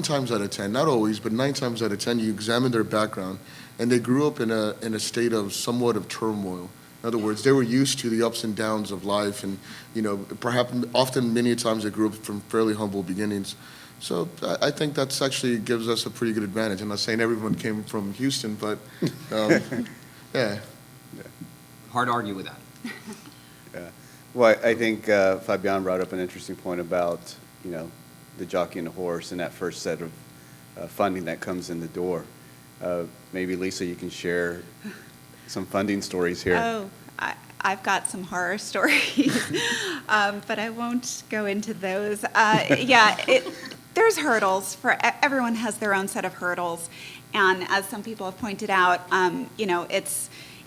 times out of 10, not always, but 9 times out of 10, you examine their background, and they grew up in a state of somewhat of turmoil. In other words, they were used to the ups and downs of life, and perhaps often many times they grew up from fairly humble beginnings. So I think that's actually gives us a pretty good advantage. I'm not saying everyone came from Houston, but yeah. Hard to argue with that. Yeah. Well, I think Fabian brought up an interesting point about, the jockey and the horse and that first set of funding that comes in the door. Maybe, Lisa, you can share some funding stories here. Oh, I've got some horror stories, but I won't go into those. There's hurdles. Everyone has their own set of hurdles, and as some people have pointed out,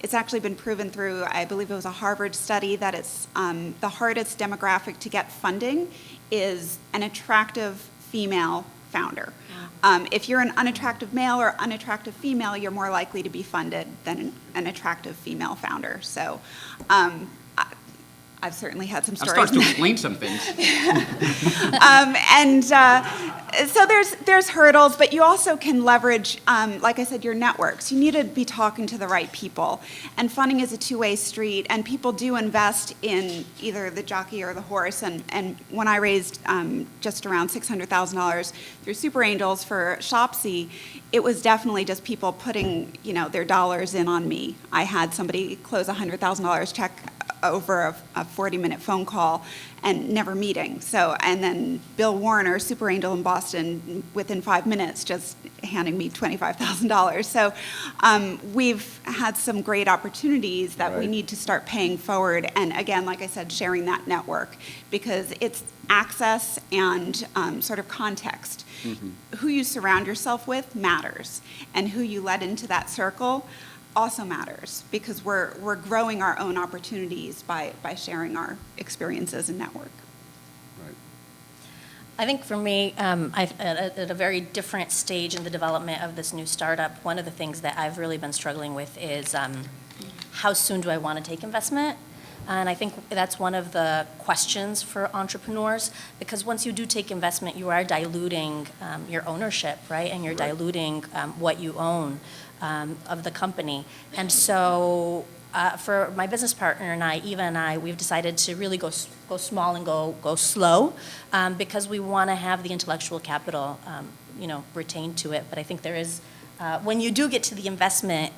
it's actually been proven through, I believe it was a Harvard study, that it's the hardest demographic to get funding is an attractive female founder. If you're an unattractive male or unattractive female, you're more likely to be funded than an attractive female founder. So I've certainly had some stories. That starts to explain some things. So there's hurdles, but you also can leverage, like I said, your networks. You need to be talking to the right people. And funding is a two-way street, and people do invest in either the jockey or the horse. And when I raised just around $600,000 through Super Angels for Shopsy, it was definitely just people putting, their dollars in on me. I had somebody close a $100,000 check over a 40-minute phone call and never meeting. So, and then Bill Warner, Super Angel in Boston, within 5 minutes, just handing me $25,000. So we've had some great opportunities that we need to start paying forward. And again, like I said, sharing that network, because it's access and sort of context. Mm-hmm. Who you surround yourself with matters, and who you let into that circle also matters, because we're growing our own opportunities by sharing our experiences and network. Right. I think for me, at a very different stage in the development of this new startup, one of the things that I've really been struggling with is how soon do I want to take investment? And I think that's one of the questions for entrepreneurs, because once you do take investment, you are diluting your ownership, right? And you're diluting what you own of the company. And so for my business partner and I, Eva and I, we've decided to really go small and go slow, because we want to have the intellectual capital, retained to it. But I think there is, when you do get to the investment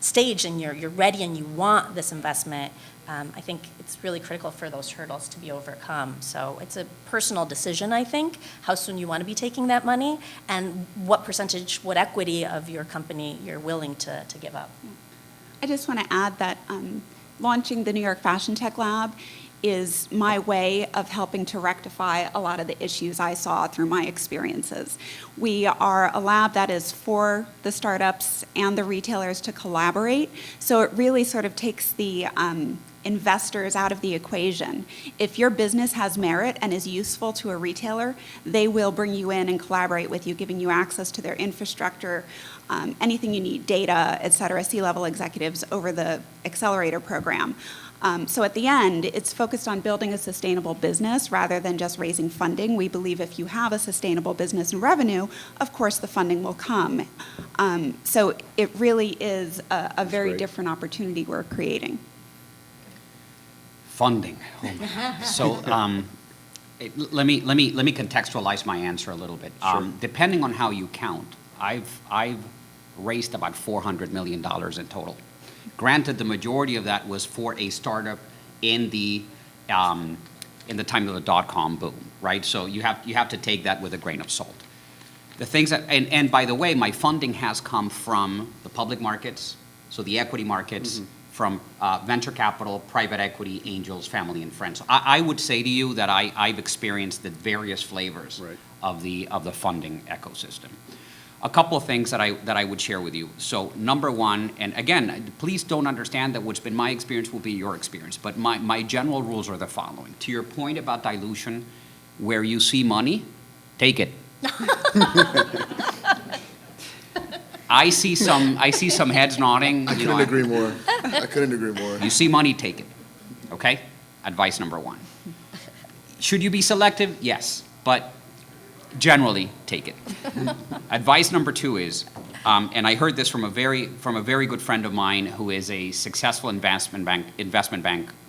stage and you're ready and you want this investment, I think it's really critical for those hurdles to be overcome. So it's a personal decision, I think, how soon you want to be taking that money and what percentage, what equity of your company you're willing to give up. I just want to add that launching the New York Fashion Tech Lab is my way of helping to rectify a lot of the issues I saw through my experiences. We are a lab that is for the startups and the retailers to collaborate, so it really sort of takes the investors out of the equation. If your business has merit and is useful to a retailer, they will bring you in and collaborate with you, giving you access to their infrastructure, anything you need, data, et cetera, C-level executives over the accelerator program. So at the end, it's focused on building a sustainable business rather than just raising funding. We believe if you have a sustainable business and revenue, of course the funding will come. So it really is a very great. different opportunity we're creating. Funding. So let me contextualize my answer a little bit. Depending on how you count, I've raised about $400 million in total. Granted, the majority of that was for a startup in the time of the dot-com boom, right? So you have to take that with a grain of salt. The things that, and by the way, my funding has come from the public markets, so the equity markets, from venture capital, private equity, angels, family, and friends. I would say to you that I've experienced the various flavors of the funding ecosystem. A couple of things that I would share with you. So number one, and again, please don't understand that what's been my experience will be your experience, but my general rules are the following. To your point about dilution, where you see money, take it. I see some heads nodding. I couldn't agree more. I couldn't agree more. You see money, take it. Okay? Advice number one. Should you be selective? Yes, but generally take it. Advice number two is, and I heard this from a very good friend of mine who is a successful investment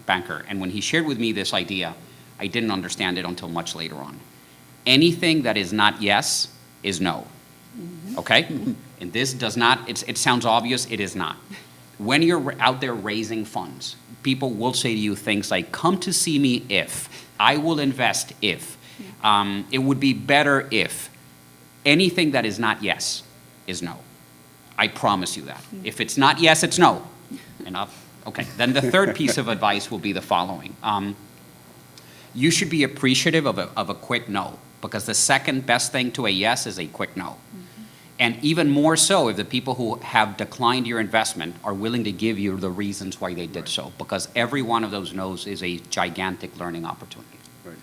banker, and when he shared with me this idea, I didn't understand it until much later on. Anything that is not yes is no. Okay? And this does not, it sounds obvious, it is not. When you're out there raising funds, people will say to you things like, come to see me if, I will invest if, it would be better if. Anything that is not yes is no. I promise you that. If it's not yes, it's no. Enough? Okay. Then the third piece of advice will be the following. You should be appreciative of a quick no, because the second best thing to a yes is a quick no. And even more so if the people who have declined your investment are willing to give you the reasons why they did so, because every one of those no's is a gigantic learning opportunity. Right.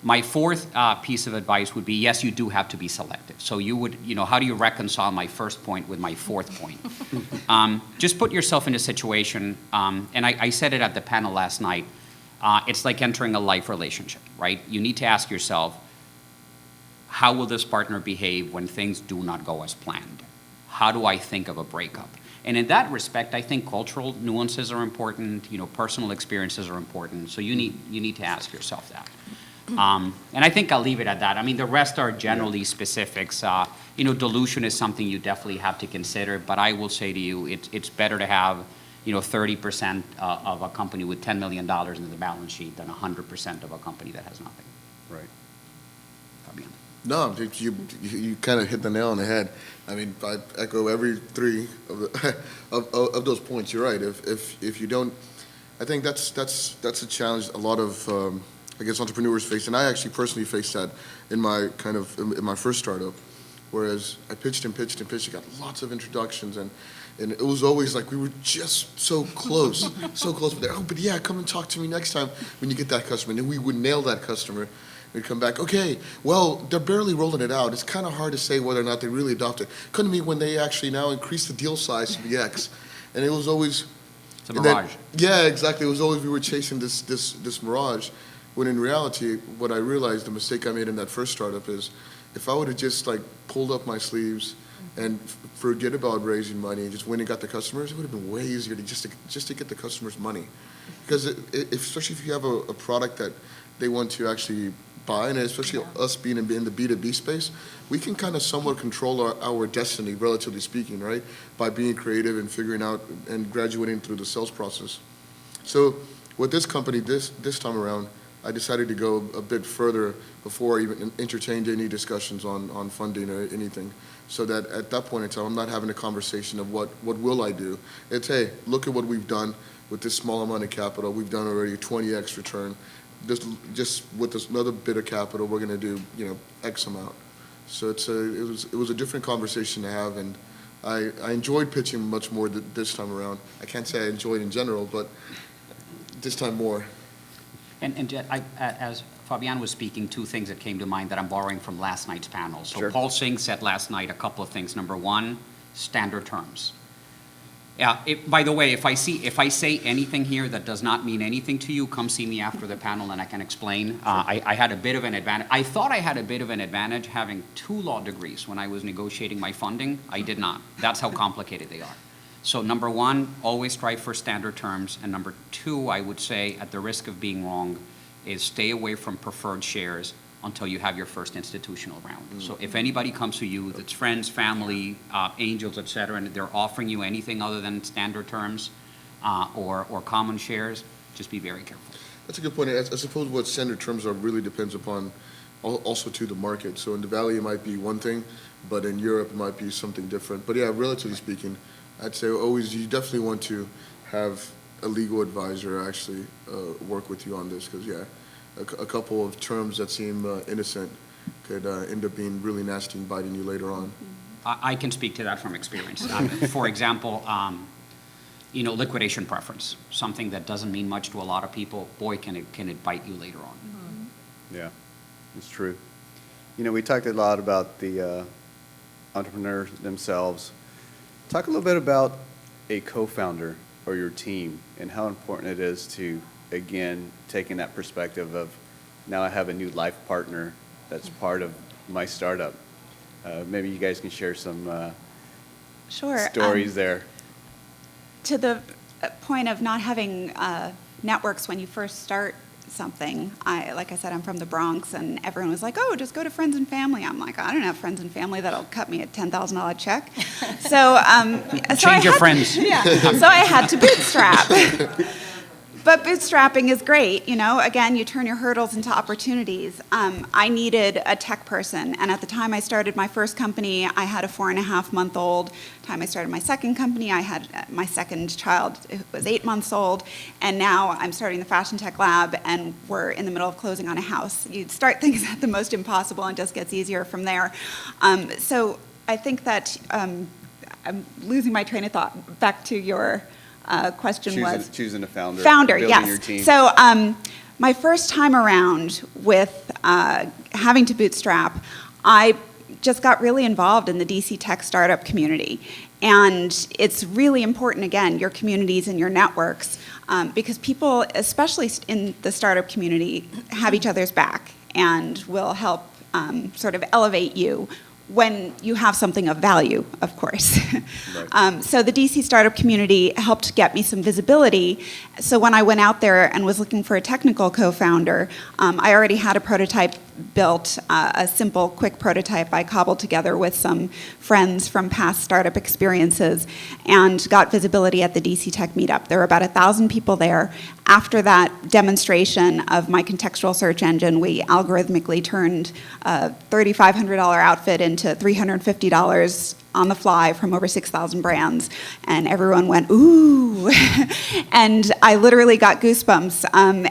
My fourth piece of advice would be, yes, you do have to be selective. So you would, how do you reconcile my first point with my fourth point? Just put yourself in a situation, and I said it at the panel last night, it's like entering a life relationship, right? You need to ask yourself, how will this partner behave when things do not go as planned? How do I think of a breakup? And in that respect, I think cultural nuances are important, personal experiences are important, so you need to ask yourself that. And I think I'll leave it at that. I mean, the rest are generally specifics. Dilution is something you definitely have to consider, but I will say to you, it's better to have 30% of a company with $10 million in the balance sheet than 100% of a company that has nothing. Right. Fabian. No, you kind of hit the nail on the head. I mean, I echo every three of those points. You're right. If you don't, I think that's a challenge a lot of I guess entrepreneurs face, and I actually personally faced that in my first startup. Whereas I pitched and got lots of introductions, and it was always like we were just so close, but they're, but yeah, come and talk to me next time when you get that customer, and then we would nail that customer. We'd come back, okay, well, they're barely rolling it out. It's kind of hard to say whether or not they really adopt it. Couldn't be when they actually now increase the deal size to be X. And it was always... It's a mirage. Yeah, exactly. It was always we were chasing this mirage, when in reality, what I realized, the mistake I made in that first startup is, if I would have just pulled up my sleeves and forget about raising money and just went and got the customers, it would have been way easier to just to get the customers money. Because especially if you have a product that they want to actually buy, and especially us being in the B2B space, we can kind of somewhat control our destiny, relatively speaking, right? By being creative and figuring out and graduating through the sales process. So with this company, this time around, I decided to go a bit further before I even entertained any discussions on funding or anything. So that at that point in time, I'm not having a conversation of what will I do. It's, hey, look at what we've done with this small amount of capital. We've done already a 20x return. Just with this another bit of capital, we're going to do X amount. So it was a different conversation to have, and I enjoyed pitching much more this time around. I can't say I enjoyed in general, but this time more. And as Fabian was speaking, two things that came to mind that I'm borrowing from last night's panel. So Sure. Paul Singh said last night a couple of things. Number one, standard terms. By the way, if I say anything here that does not mean anything to you, come see me after the panel and I can explain. I had a bit of an advantage. I thought I had a bit of an advantage having 2 law degrees when I was negotiating my funding. I did not. That's how complicated they are. So number 1, always strive for standard terms. And number 2, I would say, at the risk of being wrong, is stay away from preferred shares until you have your first institutional round. So if anybody comes to you, that's friends, family, angels, et cetera, and they're offering you anything other than standard terms or common shares, just be very careful. That's a good point. I suppose what standard terms are really depends upon also to the market. So in the Valley it might be one thing, but in Europe it might be something different. But yeah, relatively speaking, I'd say always you definitely want to have a legal advisor actually work with you on this, because yeah, a couple of terms that seem innocent could end up being really nasty and biting you later on. I can speak to that from experience. For example, liquidation preference, something that doesn't mean much to a lot of people. Boy, can it bite you later on. Yeah, it's true. We talked a lot about the entrepreneurs themselves. Talk a little bit about a co-founder or your team and how important it is to, again, taking that perspective of now I have a new life partner that's part of my startup. Maybe you guys can share some Sure. stories there. To the point of not having networks when you first start something, like I said, I'm from the Bronx, and everyone was like, "Oh, just go to friends and family." I'm like, I don't have friends and family that'll cut me a $10,000 check. So, Change your friends. Yeah. So I had to bootstrap. But bootstrapping is great, Again, you turn your hurdles into opportunities. I needed a tech person, and at the time I started my first company, I had a 4.5-month-old. Time I started my second company, I had my second child, who was 8 months old, and now I'm starting the Fashion Tech Lab, and we're in the middle of closing on a house. You start things at the most impossible, and it just gets easier from there. So I think that I'm losing my train of thought. Back to your question choosing a founder. Founder, building yes. your team. So my first time around with having to bootstrap, I just got really involved in the DC tech startup community. And it's really important, again, your communities and your networks, because people, especially in the startup community, have each other's back and will help sort of elevate you when you have something of value, of course. Right. So the DC startup community helped get me some visibility. So when I went out there and was looking for a technical co-founder, I already had a prototype built, a simple, quick prototype I cobbled together with some friends from past startup experiences, and got visibility at the DC Tech meetup. There were about 1,000 people there. After that demonstration of my contextual search engine, we algorithmically turned a $3,500 outfit into $350 on the fly from over 6,000 brands, and everyone went, ooh, and I literally got goosebumps,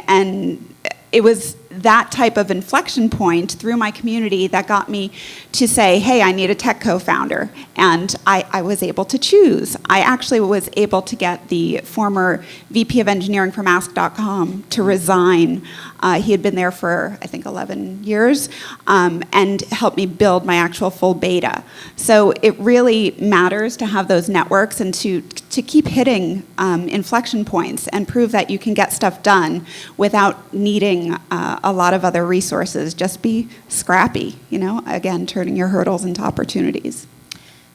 and it was that type of inflection point through my community that got me to say, hey, I need a tech co-founder. And I was able to choose. I actually was able to get the former VP of engineering from Ask.com to resign. He had been there for, I think, 11 years, and helped me build my actual full beta. So it really matters to have those networks and to keep hitting inflection points and prove that you can get stuff done without needing a lot of other resources. Just be scrappy, again, turning your hurdles into opportunities.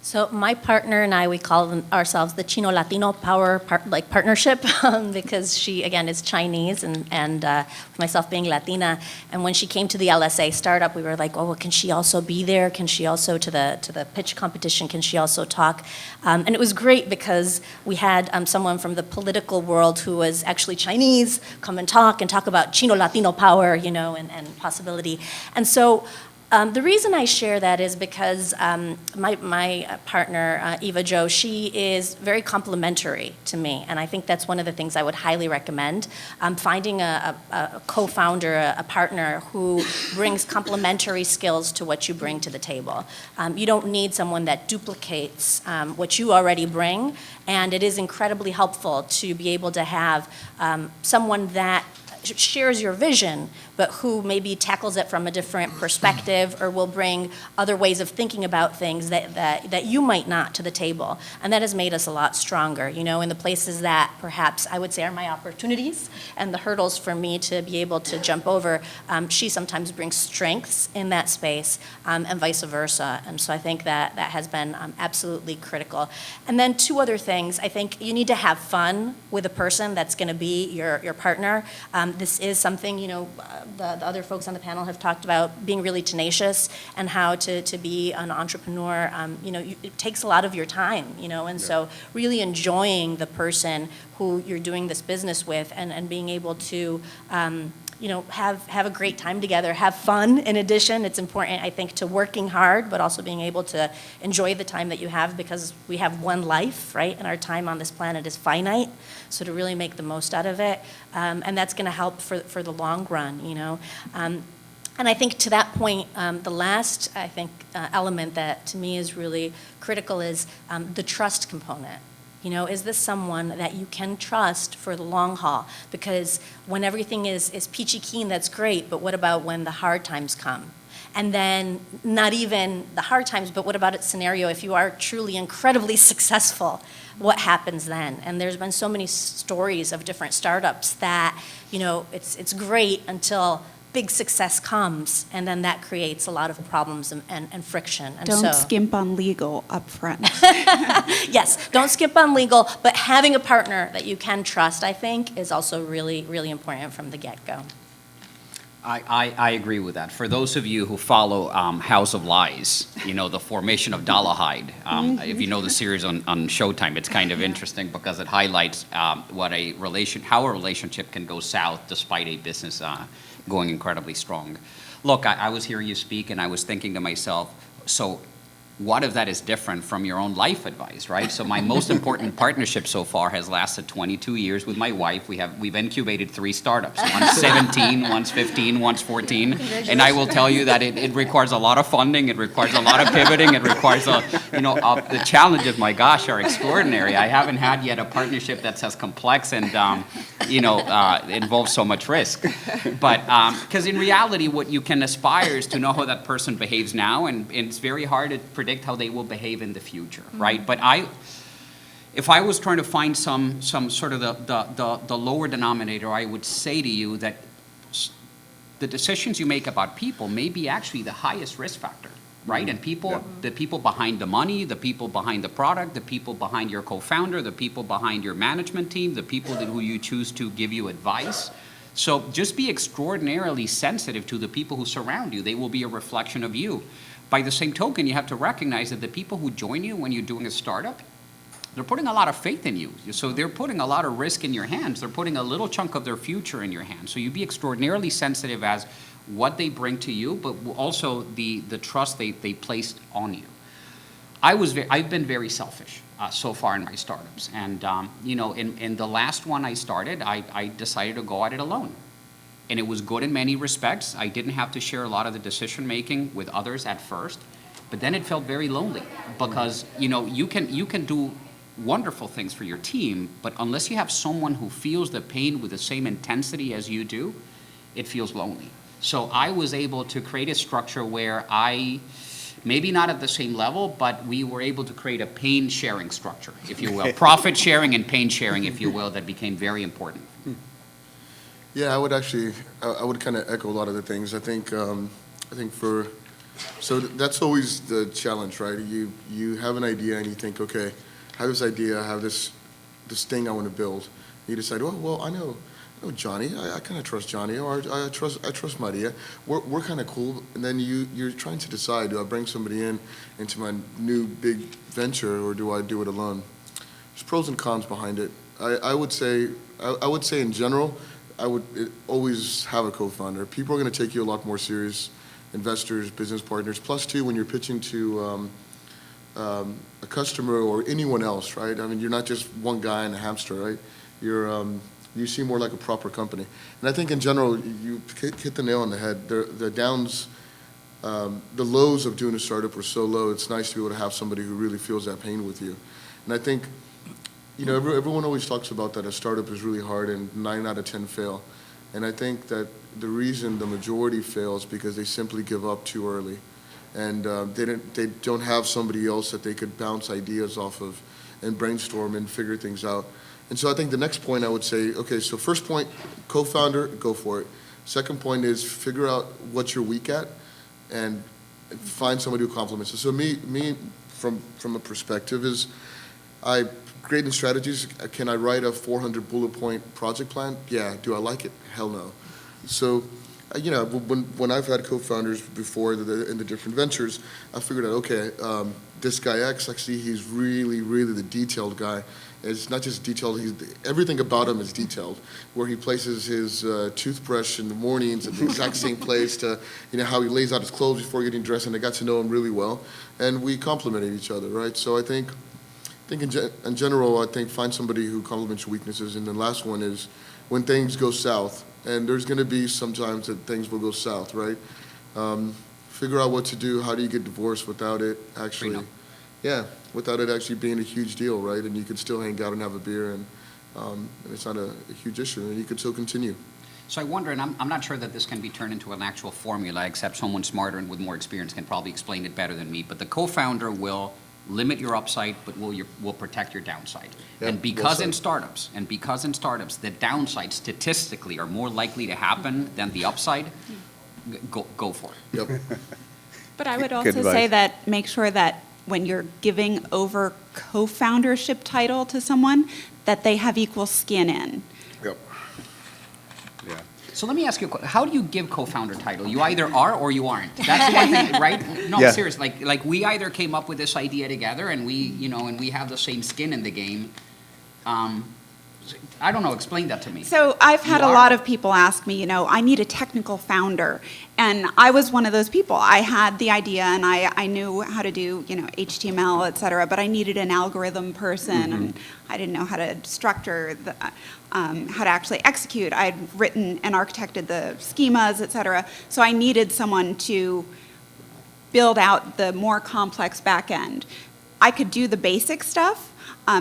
So my partner and I, we call ourselves the Chino-Latino partnership because she, again, is Chinese and myself being Latina. And when she came to the LSA startup, we were like, oh, well, can she also be there? Can she also, to the pitch competition, can she also talk? And it was great because we had someone from the political world who was actually Chinese come and talk about Chino-Latino power, and possibility. And so the reason I share that is because my partner, Eva Jo, she is very complimentary to me, and I think that's one of the things I would highly recommend. Finding a co-founder, a partner who brings complementary skills to what you bring to the table. You don't need someone that duplicates what you already bring, and it is incredibly helpful to be able to have someone that shares your vision, but who maybe tackles it from a different perspective or will bring other ways of thinking about things that you might not to the table. And that has made us a lot stronger, you know, in the places that perhaps I would say are my opportunities and the hurdles for me to be able to jump over. She sometimes brings strengths in that space, and vice versa. And so I think that has been absolutely critical. And then two other things. I think you need to have fun with a person that's going to be your partner. This is something, you know, the other folks on the panel have talked about being really tenacious and how to be an entrepreneur. You know, it takes a lot of your time, you know, and so really enjoying the person who you're doing this business with and being able to, you know, have a great time together, have fun. In addition, it's important, I think, to working hard, but also being able to enjoy the time that you have, because we have one life, right? And our time on this planet is finite. So to really make the most out of it, and that's going to help for the long run, you know. And I think to that point, the last, I think, element that to me is really critical is the trust component. You know, is this someone that you can trust for the long haul? Because when everything is peachy keen, that's great, but what about when the hard times come? And then not even the hard times, but what about a scenario if you are truly incredibly successful? What happens then? And there's been so many stories of different startups that, you know, it's great until big success comes, and then that creates a lot of problems and friction. And Don't skimp on legal up front. Yes, don't skip on legal, but having a partner that you can trust, I think, is also really, really important from the get-go. I agree with that. For those of you who follow House of Lies, you know, the formation of Dollahide, if you know the series on Showtime, it's kind of interesting because it highlights how a relationship can go south despite a business going incredibly strong. Look, I was hearing you speak and I was thinking to myself, so what if that is different from your own life advice, right? So my most important partnership so far has lasted 22 years with my wife. We've incubated 3 startups. One's 17, one's 15, one's 14. And I will tell you that it requires a lot of funding. It requires a lot of pivoting. It requires the challenges, my gosh, are extraordinary. I haven't had yet a partnership that's as complex and, involves so much risk. But, because in reality, what you can aspire is to know how that person behaves now, and it's very hard to predict how they will behave in the future, right? But if I was trying to find some sort of the lower denominator, I would say to you that the decisions you make about people may be actually the highest risk factor, right? And the people behind the money, the people behind the product, the people behind your co-founder, the people behind your management team, the people who you choose to give you advice. So just be extraordinarily sensitive to the people who surround you. They will be a reflection of you. By the same token, you have to recognize that the people who join you when you're doing a startup, they're putting a lot of faith in you. So they're putting a lot of risk in your hands. They're putting a little chunk of their future in your hands. So you be extraordinarily sensitive as what they bring to you, but also the trust they placed on you. I've been very selfish so far in my startups. And, in the last one I started, I decided to go at it alone. And it was good in many respects. I didn't have to share a lot of the decision-making with others at first. But then it felt very lonely because, you can do wonderful things for your team, but unless you have someone who feels the pain with the same intensity as you do, it feels lonely. So I was able to create a structure where maybe not at the same level, but we were able to create a pain-sharing structure, if you will. Profit sharing and pain sharing, if you will, that became very important. Yeah, I would kind of echo a lot of the things. I think so that's always the challenge, right? You have an idea and you think, okay, I have this idea, I have this thing I want to build. You decide, well, I know Johnny, I kind of trust Johnny, or I trust Maria. We're kind of cool, and then you're trying to decide, do I bring somebody into my new big venture, or do I do it alone? There's pros and cons behind it. I would say in general, I would always have a co-founder. People are going to take you a lot more serious, investors, business partners. Plus, too, when you're pitching to a customer or anyone else, right? I mean, you're not just one guy and a hamster, right? You seem more like a proper company. And I think in general, you hit the nail on the head. The downs, the lows of doing a startup are so low. It's nice to be able to have somebody who really feels that pain with you. And I think, everyone always talks about that a startup is really hard and 9 out of 10 fail. And I think that the reason the majority fails because they simply give up too early. And they don't have somebody else that they could bounce ideas off of and brainstorm and figure things out. And so I think the next point I would say, okay, so first point, co-founder, go for it. Second point is figure out what you're weak at and find somebody who complements it. So me from a perspective is great in strategies. Can I write a 400 bullet point project plan? Yeah. Do I like it? Hell no. So, when I've had co-founders before in the different ventures, I figured out, okay, this guy X, actually, he's really, really the detailed guy. It's not just detailed, everything about him is detailed, where he places his toothbrush in the mornings at the exact same place to, how he lays out his clothes before getting dressed, and I got to know him really well, and we complemented each other, right? So I think in general, I think find somebody who complements your weaknesses, and the last one is when things go south, and there's going to be sometimes that things will go south, right? Figure out what to do. How do you get divorced without it actually? Without it actually being a huge deal, right? And you could still hang out and have a beer, and it's not a huge issue, and you could still continue. So I wonder, and I'm not sure that this can be turned into an actual formula, except someone smarter and with more experience can probably explain it better than me, but the co-founder will limit your upside, but will protect your downside. Yep, and because in startups, the downside statistically are more likely to happen than the upside, go for it. Yep. But I would Good also advice. say that make sure that when you're giving over co-foundership title to someone, that they have equal skin in. Yep. Yeah. So let me ask you a question. How do you give co-founder title? You either are or you aren't. That's the one thing, right? No, Yeah. seriously. Like we either came up with this idea together and we have the same skin in the game. I don't know. Explain that to me. So I've had You a are? lot of people ask me, I need a technical founder. And I was one of those people. I had the idea and I knew how to do, HTML, et cetera, but I needed an algorithm person and I didn't know how to structure, how to actually execute. I'd written and architected the schemas, et cetera. So I needed someone to build out the more complex back end. I could do the basic stuff.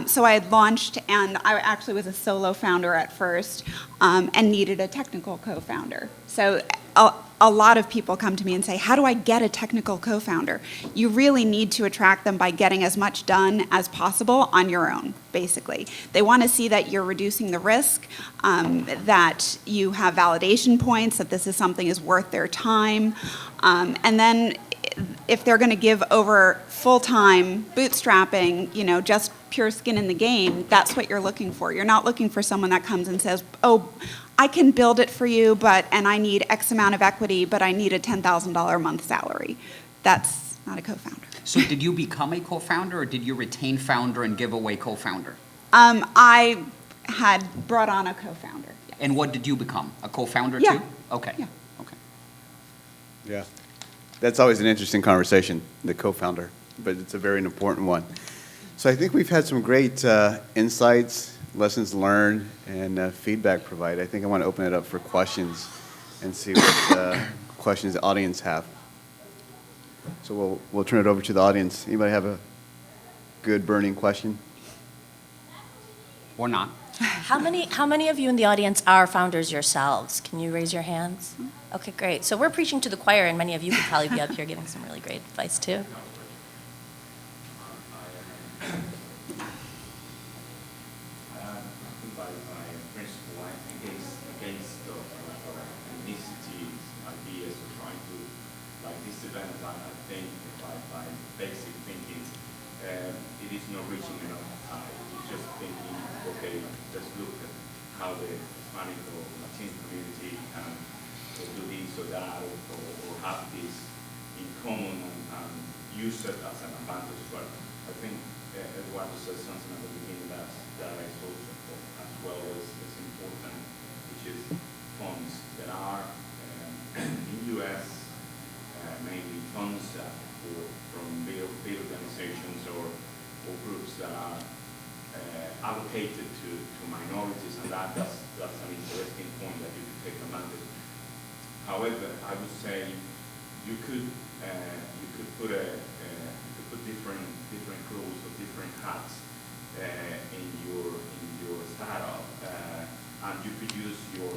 So I had launched, and I actually was a solo founder at first, and needed a technical co-founder. So a lot of people come to me and say, how do I get a technical co-founder? You really need to attract them by getting as much done as possible on your own, basically. They want to see that you're reducing the risk, that you have validation points, that this is something is worth their time, and then if they're going to give over full-time bootstrapping, just pure skin in the game, that's what you're looking for. You're not looking for someone that comes and says, oh, I can build it for you, and I need X amount of equity, but I need a $10,000 a month salary. That's not a co-founder. So did you become a co-founder or did you retain founder and give away co-founder? I had brought on a co-founder. Yes. And what did you become? A co-founder Yeah. too? Okay. Yeah. Okay. Yeah. That's always an interesting conversation, the co-founder, but it's a very important one. So I think we've had some great insights, lessons learned, and feedback provided. I think I want to open it up for questions and see what questions the audience have. So we'll turn it over to the audience. Anybody have a good burning question? Or not? How many of you in the audience are founders yourselves? Can you raise your hands? Okay, great. So we're preaching to the choir, and many of you could probably be up here giving some really great advice too. By principle, I think against ethnicity ideas of trying to this event. I think by basic thinking, it is not reaching enough high. It's just thinking, okay, let's look at how the Hispanic or Latino community can do this or that, or have this in common and use it as an advantage. But I think Eduardo said something at the beginning that is also as well as important, which is funds. There are in U.S. Mainly funds from big organizations or groups that are allocated to minorities, and that's an interesting point that you could take advantage. However, I would say you could put different clothes or different hats in your startup, and you could use your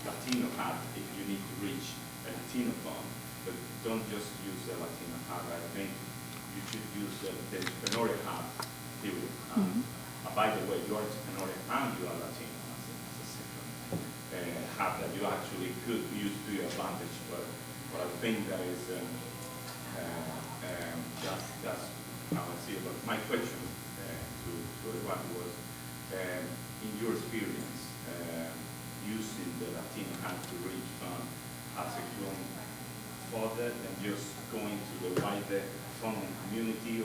Latino hat if you need to reach a Latino fund, but don't just use the Latino hat. I think you should use the entrepreneurial hat, period. By the way, you are entrepreneurial and you are Latino as a second hat that you actually could use to your advantage. But I think that is that's how I see it. But my question to everybody was, in your experience, using the Latino hat to reach has it grown further than just going to the wider funding community,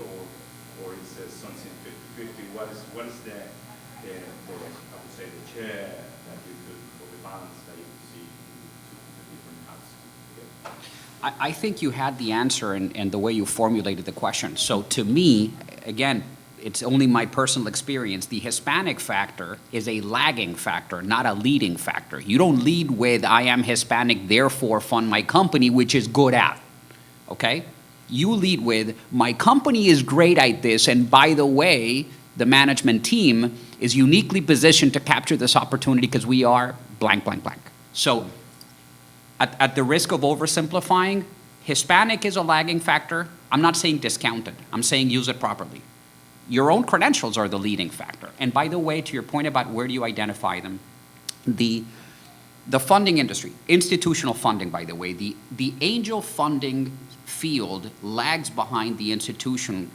or is it something 50-50? What is the I would say the chair that you could, or the balance that you could see in the different hats together? I think you had the answer in the way you formulated the question. So to me, again, it's only my personal experience, the Hispanic factor is a lagging factor, not a leading factor. You don't lead with, I am Hispanic, therefore fund my company, which is good at, okay? You lead with, my company is great at this, and by the way, the management team is uniquely positioned to capture this opportunity because we are blank, blank, blank. So at the risk of oversimplifying, Hispanic is a lagging factor. I'm not saying discount it. I'm saying use it properly. Your own credentials are the leading factor. And by the way, to your point about where do you identify them, the funding industry, institutional funding, by the way, the angel funding field lags behind the institution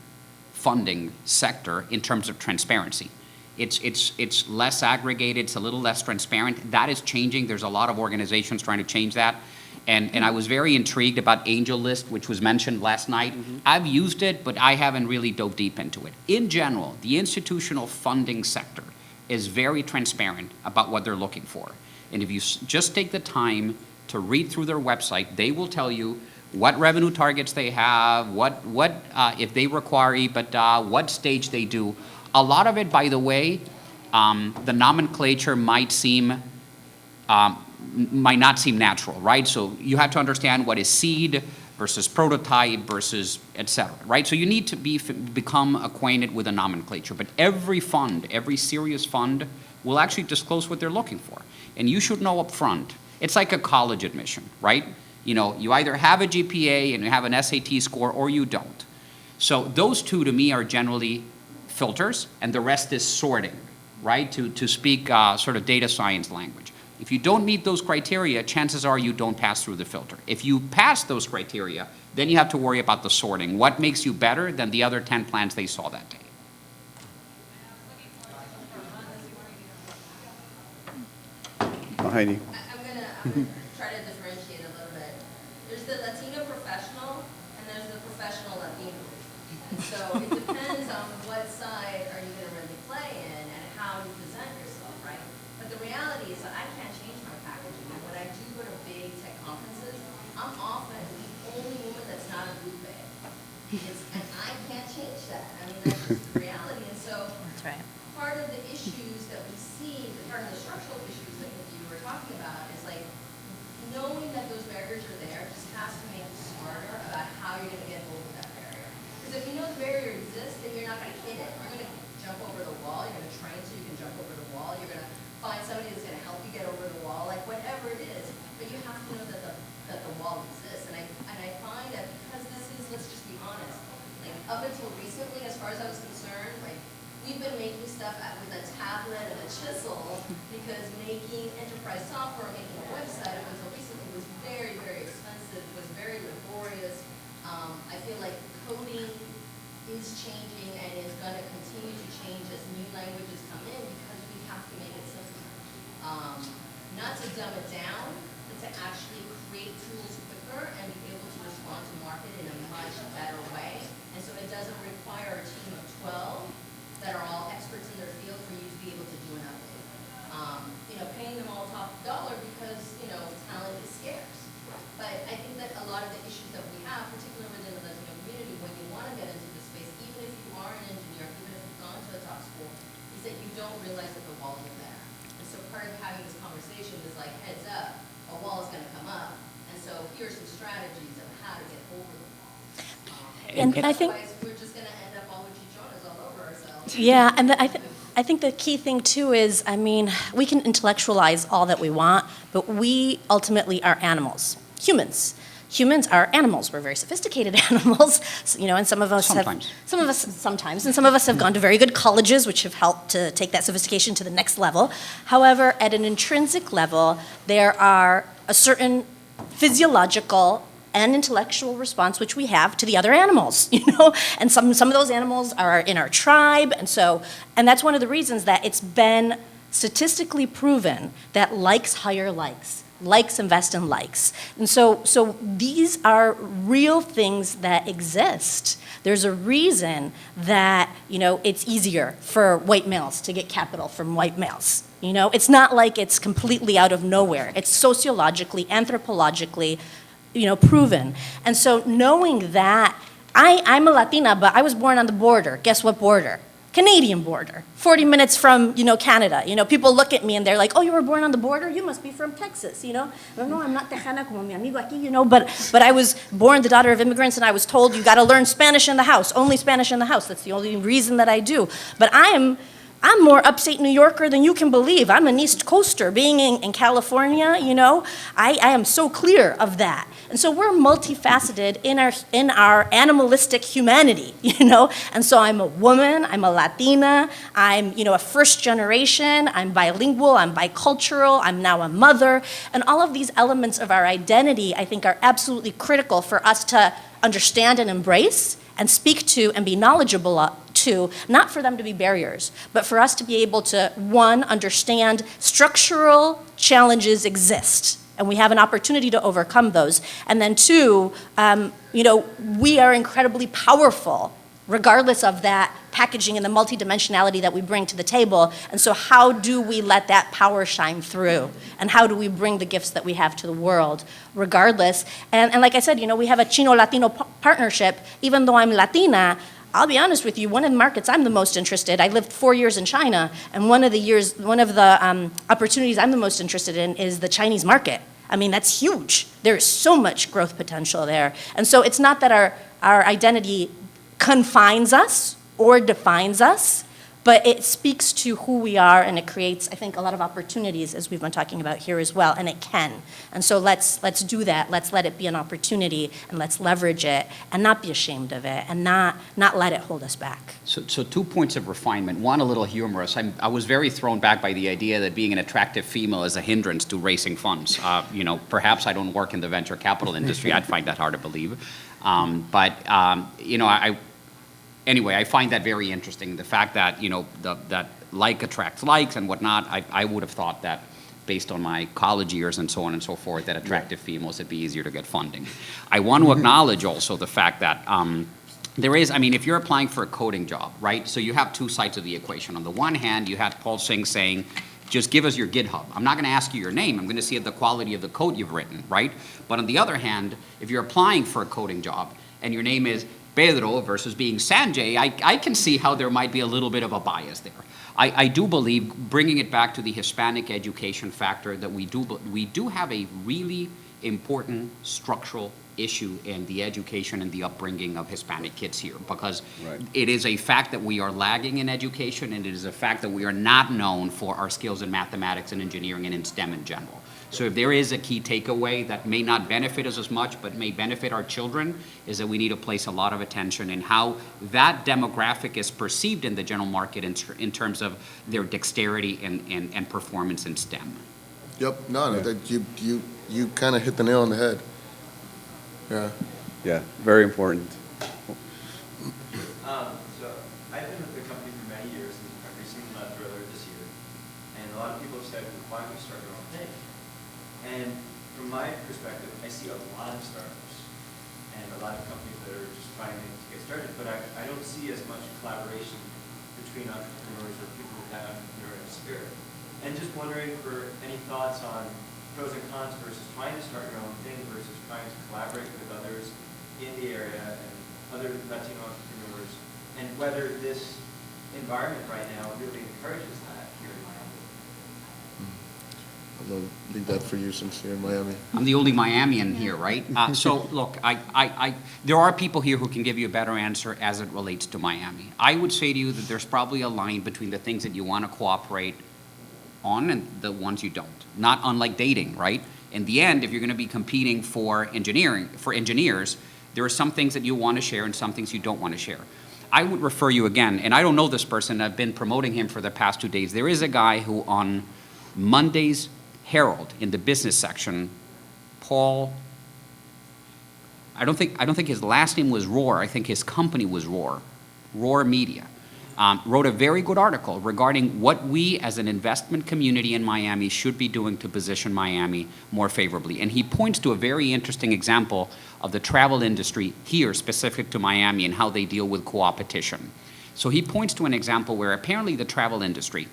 funding sector in terms of transparency. It's less aggregated, it's a little less transparent. That is changing. There's a lot of organizations trying to change that. And I was very intrigued about AngelList, which was mentioned last night. I've used it, but I haven't really dove deep into it. In general, the institutional funding sector is very transparent about what they're looking for. And if you just take the time to read through their website, they will tell you what revenue targets they have, what if they require EBITDA, what stage they do. A lot of it, by the way, the nomenclature might not seem natural, right? So you have to understand what is seed versus prototype versus et cetera, right? So you need to become acquainted with the nomenclature. But every fund, every serious fund will actually disclose what they're looking for. And you should know up front. It's like a college admission, right? You know, you either have a GPA and you have an SAT score or you don't. So those two to me are generally filters, and the rest is sorting, right? To speak sort of data science language. If you don't meet those criteria, chances are you don't pass through the filter. If you pass those criteria, then you have to worry about the sorting. What makes you better than the other 10 plans they saw that day? Oh, Heidi. I'm gonna try to differentiate a little bit. There's the Latino professional, and there's the professional Latino. And so it depends on what side are you gonna really play in and how you present yourself, right? But the reality is that I can't change my packaging. And when I do go to big tech conferences, I'm often the only woman that's not a blue bag. And I can't change that. I mean, that's just the reality. And so That's right. part of the issues that we see, part of the structural issues that you were talking about is like knowing that those barriers are there just has to make you smarter about how you're going to get over that barrier. Because if you know the barrier exists, then you're not going to hit it. You're going to jump over the wall. You're going to train so you can jump over the wall. You're going to find somebody that's going to help you get over the wall, like whatever it is. But you have to know that the wall exists. And I find that because this is, let's just be honest, like up until recently, as far as I was concerned, like we've been making stuff with a tablet and a chisel because making enterprise software, making a website up until recently was very, very expensive, was very laborious. I feel like coding is changing and is going to continue to change as new languages come in because we have to make it simpler. Not to dumb it down, but to actually create tools quicker and be able to respond to market in a much better way. And so it doesn't require a team of 12 that are all experts in their field for you to be able to do an update. Paying them all top dollar because, talent is scarce. But I think that a lot of the issues that we have, particularly within the Latino community, when you want to get into the space, even if you are an engineer, even if you've gone to a top school, is that you don't realize that the walls are there. And so part of having this conversation is like, heads up, a wall is going to come up. And so here's some strategies of how to get over the wall. And I think, Otherwise, we're just going to end up all with Chichonas all over ourselves. yeah, and I think the key thing too is, I mean, we can intellectualize all that we want, but we ultimately are animals, humans. Humans are animals. We're very sophisticated animals, and some of us Sometimes. and some of us have gone to very good colleges, which have helped to take that sophistication to the next level. However, at an intrinsic level, there are a certain physiological and intellectual response which we have to the other animals, and some of those animals are in our tribe, and that's one of the reasons that it's been statistically proven that likes hire likes. Likes invest in likes. And so these are real things that exist. There's a reason that, it's easier for white males to get capital from white males. It's not like it's completely out of nowhere. It's sociologically, anthropologically, proven. And so knowing that, I'm a Latina, but I was born on the border. Guess what border? Canadian border, 40 minutes from, Canada. People look at me and they're like, oh, you were born on the border? You must be from Texas, No, I'm not Tejana como mi amigo aquí, but I was born the daughter of immigrants, and I was told you got to learn Spanish in the house, only Spanish in the house. That's the only reason that I do. But I'm more upstate New Yorker than you can believe. I'm an East Coaster. Being in California, I am so clear of that. And so we're multifaceted in our animalistic humanity, And so I'm a woman, I'm a Latina, I'm, a first generation, I'm bilingual, I'm bicultural, I'm now a mother. And all of these elements of our identity, I think, are absolutely critical for us to understand and embrace and speak to and be knowledgeable to, not for them to be barriers, but for us to be able to, one, understand structural challenges exist, and we have an opportunity to overcome those. And then two, we are incredibly powerful, regardless of that packaging and the multidimensionality that we bring to the table. And so how do we let that power shine through? And how do we bring the gifts that we have to the world, regardless? And like I said, we have a Chino-Latino partnership. Even though I'm Latina, I'll be honest with you, one of the markets I'm the most interested, I lived 4 years in China, and one of the opportunities I'm the most interested in is the Chinese market. I mean, that's huge. There is so much growth potential there. And so it's not that our identity confines us or defines us, but it speaks to who we are, and it creates, I think, a lot of opportunities, as we've been talking about here as well, and it can. And so let's do that. Let's let it be an opportunity, and let's leverage it, and not be ashamed of it, and not let it hold us back. So 2 points of refinement. One, a little humorous. I was very thrown back by the idea that being an attractive female is a hindrance to raising funds. Perhaps I don't work in the venture capital industry. I'd find that hard to believe. Anyway, I find that very interesting. The fact that, that like attracts likes and whatnot, I would have thought that based on my college years and so on and so forth, that attractive females, it'd be easier to get funding. I want to acknowledge also the fact that there is, if you're applying for a coding job, right? So you have two sides of the equation. On the one hand, you had Paul Singh saying, just give us your GitHub. I'm not going to ask you your name. I'm going to see the quality of the code you've written, right? But on the other hand, if you're applying for a coding job and your name is Pedro versus being Sanjay, I can see how there might be a little bit of a bias there. I do believe, bringing it back to the Hispanic education factor, that we do have a really important structural issue in the education and the upbringing of Hispanic kids here, because it is a fact that we are lagging in education, and it is a fact that we are not known for our skills in mathematics and engineering and in STEM in general. So if there is a key takeaway that may not benefit us as much but may benefit our children, is that we need to place a lot of attention in how that demographic is perceived in the general market in terms of their dexterity and performance in STEM. Yep, that you kind of hit the nail on the head. Yeah, very important. So I've been with the company for many years, and I recently left earlier this year. And a lot of people have said, why don't we start your own thing? And from my perspective, I see a lot of startups and a lot of companies that are just trying to get started, but I don't see as much collaboration between entrepreneurs or people with that entrepreneurial spirit. And just wondering for any thoughts on pros and cons versus trying to start your own thing versus trying to collaborate with others in the area and other Latino entrepreneurs, and whether this environment right now really encourages that here in Miami. I'll leave that for you since you're in Miami. I'm the only Miamian here, right? So look, there are people here who can give you a better answer as it relates to Miami. I would say to you that there's probably a line between the things that you want to cooperate on and the ones you don't. Not unlike dating, right? In the end, if you're going to be competing for engineers, there are some things that you want to share and some things you don't want to share. I would refer you again, and I don't know this person, I've been promoting him for the past 2 days. There is a guy who on Monday's Herald in the business section, Paul, I don't think his last name was Roar, I think his company was Roar Media, wrote a very good article regarding what we as an investment community in Miami should be doing to position Miami more favorably. And he points to a very interesting example of the travel industry here specific to Miami and how they deal with co-opetition. So he points to an example where apparently the travel industry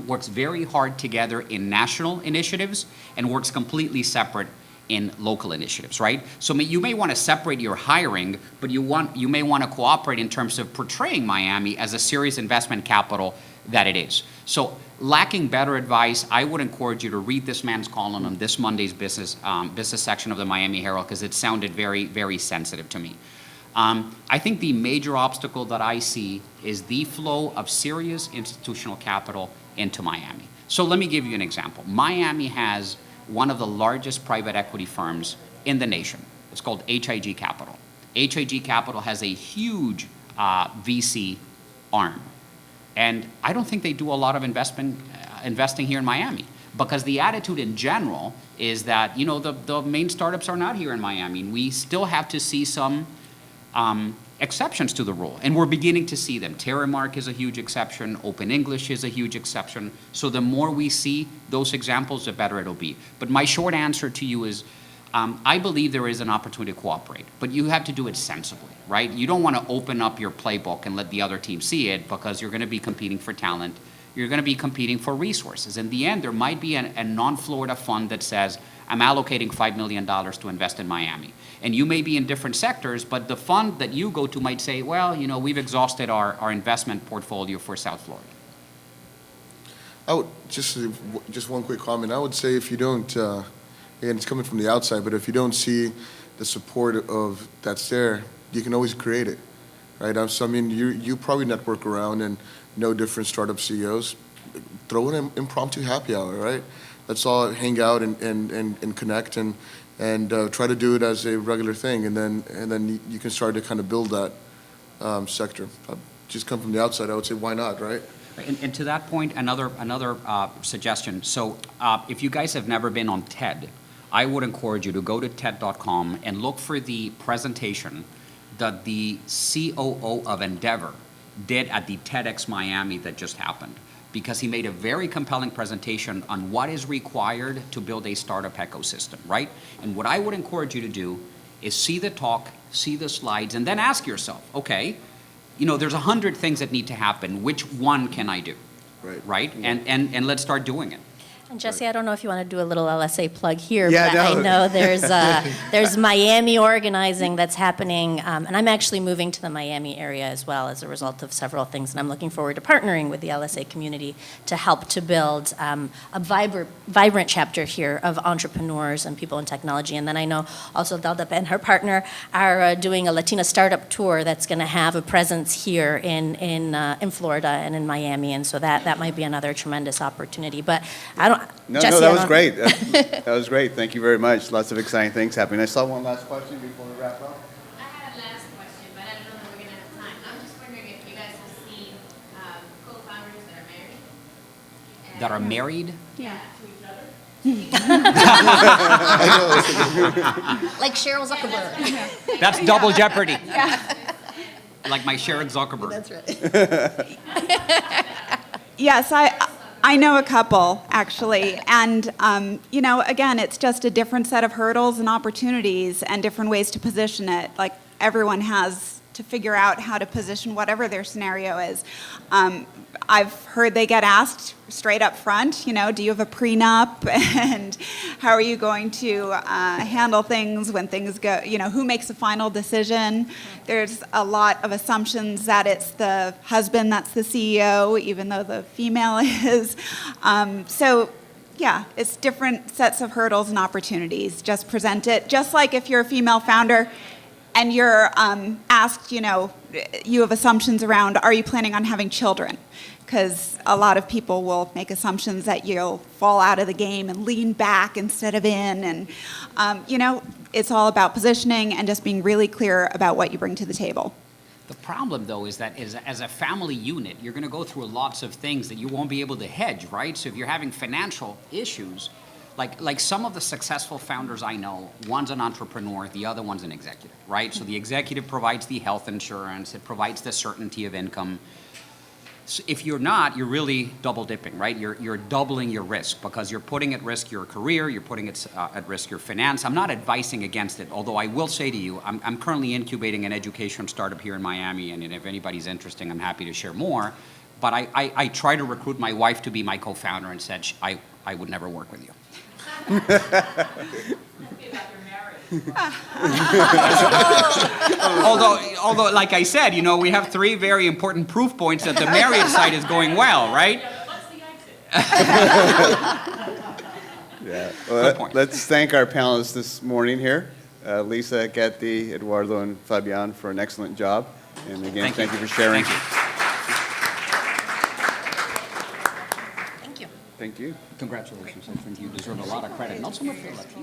works very hard together in national initiatives and works completely separate in local initiatives, right? So you may want to separate your hiring, but you may want to cooperate in terms of portraying Miami as a serious investment capital that it is. So lacking better advice, I would encourage you to read this man's column on this Monday's business section of the Miami Herald, because it sounded very, very sensitive to me. I think the major obstacle that I see is the flow of serious institutional capital into Miami. So let me give you an example. Miami has one of the largest private equity firms in the nation. It's called HIG Capital. HIG Capital has a huge VC arm. And I don't think they do a lot of investing here in Miami, because the attitude in general is that, the main startups are not here in Miami. We still have to see some exceptions to the rule, and we're beginning to see them. Terramark is a huge exception. Open English is a huge exception. So the more we see those examples, the better it'll be. But my short answer to you is, I believe there is an opportunity to cooperate, but you have to do it sensibly, right? You don't want to open up your playbook and let the other team see it, because you're going to be competing for talent. You're going to be competing for resources. In the end, there might be a non-Florida fund that says, I'm allocating $5 million to invest in Miami. And you may be in different sectors, but the fund that you go to might say, well, we've exhausted our investment portfolio for South Florida. I would just one quick comment. I would say if you don't, and it's coming from the outside, but if you don't see the support of that's there, you can always create it, right? So I mean, you probably network around and know different startup CEOs. Throw an impromptu happy hour, right? Let's all hang out and connect and try to do it as a regular thing, and then you can start to kind of build that sector. Just come from the outside, I would say, why not, right? And to that point, another suggestion. So if you guys have never been on TED, I would encourage you to go to TED.com and look for the presentation that the COO of Endeavor did at the TEDx Miami that just happened, because he made a very compelling presentation on what is required to build a startup ecosystem, right? And what I would encourage you to do is see the talk, see the slides, and then ask yourself, okay, there's 100 things that need to happen. Which one can I do? Right? Yeah. And let's start doing it. And Jesse, I don't know if you want to do a little LSA plug here, Yeah, but no. I know there's Miami organizing that's happening, and I'm actually moving to the Miami area as well as a result of several things, and I'm looking forward to partnering with the LSA community to help to build a vibrant chapter here of entrepreneurs and people in technology. And then I know also Delda and her partner are doing a Latina startup tour that's going to have a presence here in Florida and in Miami, and so that might be another tremendous opportunity. But Jesse, that was great. That was great. Thank you very much. Lots of exciting things happening. I saw one last question before we wrap up. I had a last question, but I don't know if we're going to have time. I'm just wondering if you guys have seen co-founders that are married. Yeah. like Sheryl Zuckerberg. That's double jeopardy. Like my Sharon Zuckerberg. That's right. Yes, I know a couple, actually. And, again, it's just a different set of hurdles and opportunities and different ways to position it. Like, everyone has to figure out how to position whatever their scenario is. I've heard they get asked straight up front, do you have a prenup? And how are you going to handle things when things go, who makes the final decision? There's a lot of assumptions that it's the husband that's the CEO, even though the female is. So Yeah, it's different sets of hurdles and opportunities. Just present it. Just like if you're a female founder and you're asked, you know, you have assumptions around, are you planning on having children? Because a lot of people will make assumptions that you'll fall out of the game and lean back instead of in. And, you know, it's all about positioning and just being really clear about what you bring to the table. The problem, though, is that as a family unit, you're going to go through lots of things that you won't be able to hedge, right? So if you're having financial issues, like some of the successful founders I know, one's an entrepreneur, the other one's an executive, right? So the executive provides the health insurance, it provides the certainty of income. So if you're not, you're really double dipping, right? You're doubling your risk because you're putting at risk your career, you're putting at risk your finance. I'm not advising against it, although I will say to you, I'm currently incubating an education startup here in Miami, and if anybody's interested, I'm happy to share more. But I try to recruit my wife to be my co-founder and said I would never work with you. although, like I said, you know, we have 3 very important proof points that the marriage side is going well, right? Yeah. Good Well, point. let's thank our panelists this morning here, Lisa, Getty, Eduardo, and Fabian for an excellent job. And again, thank you for sharing. Thank you. Thank you. Thank you. Congratulations. I think you deserve a lot of credit. Not so much for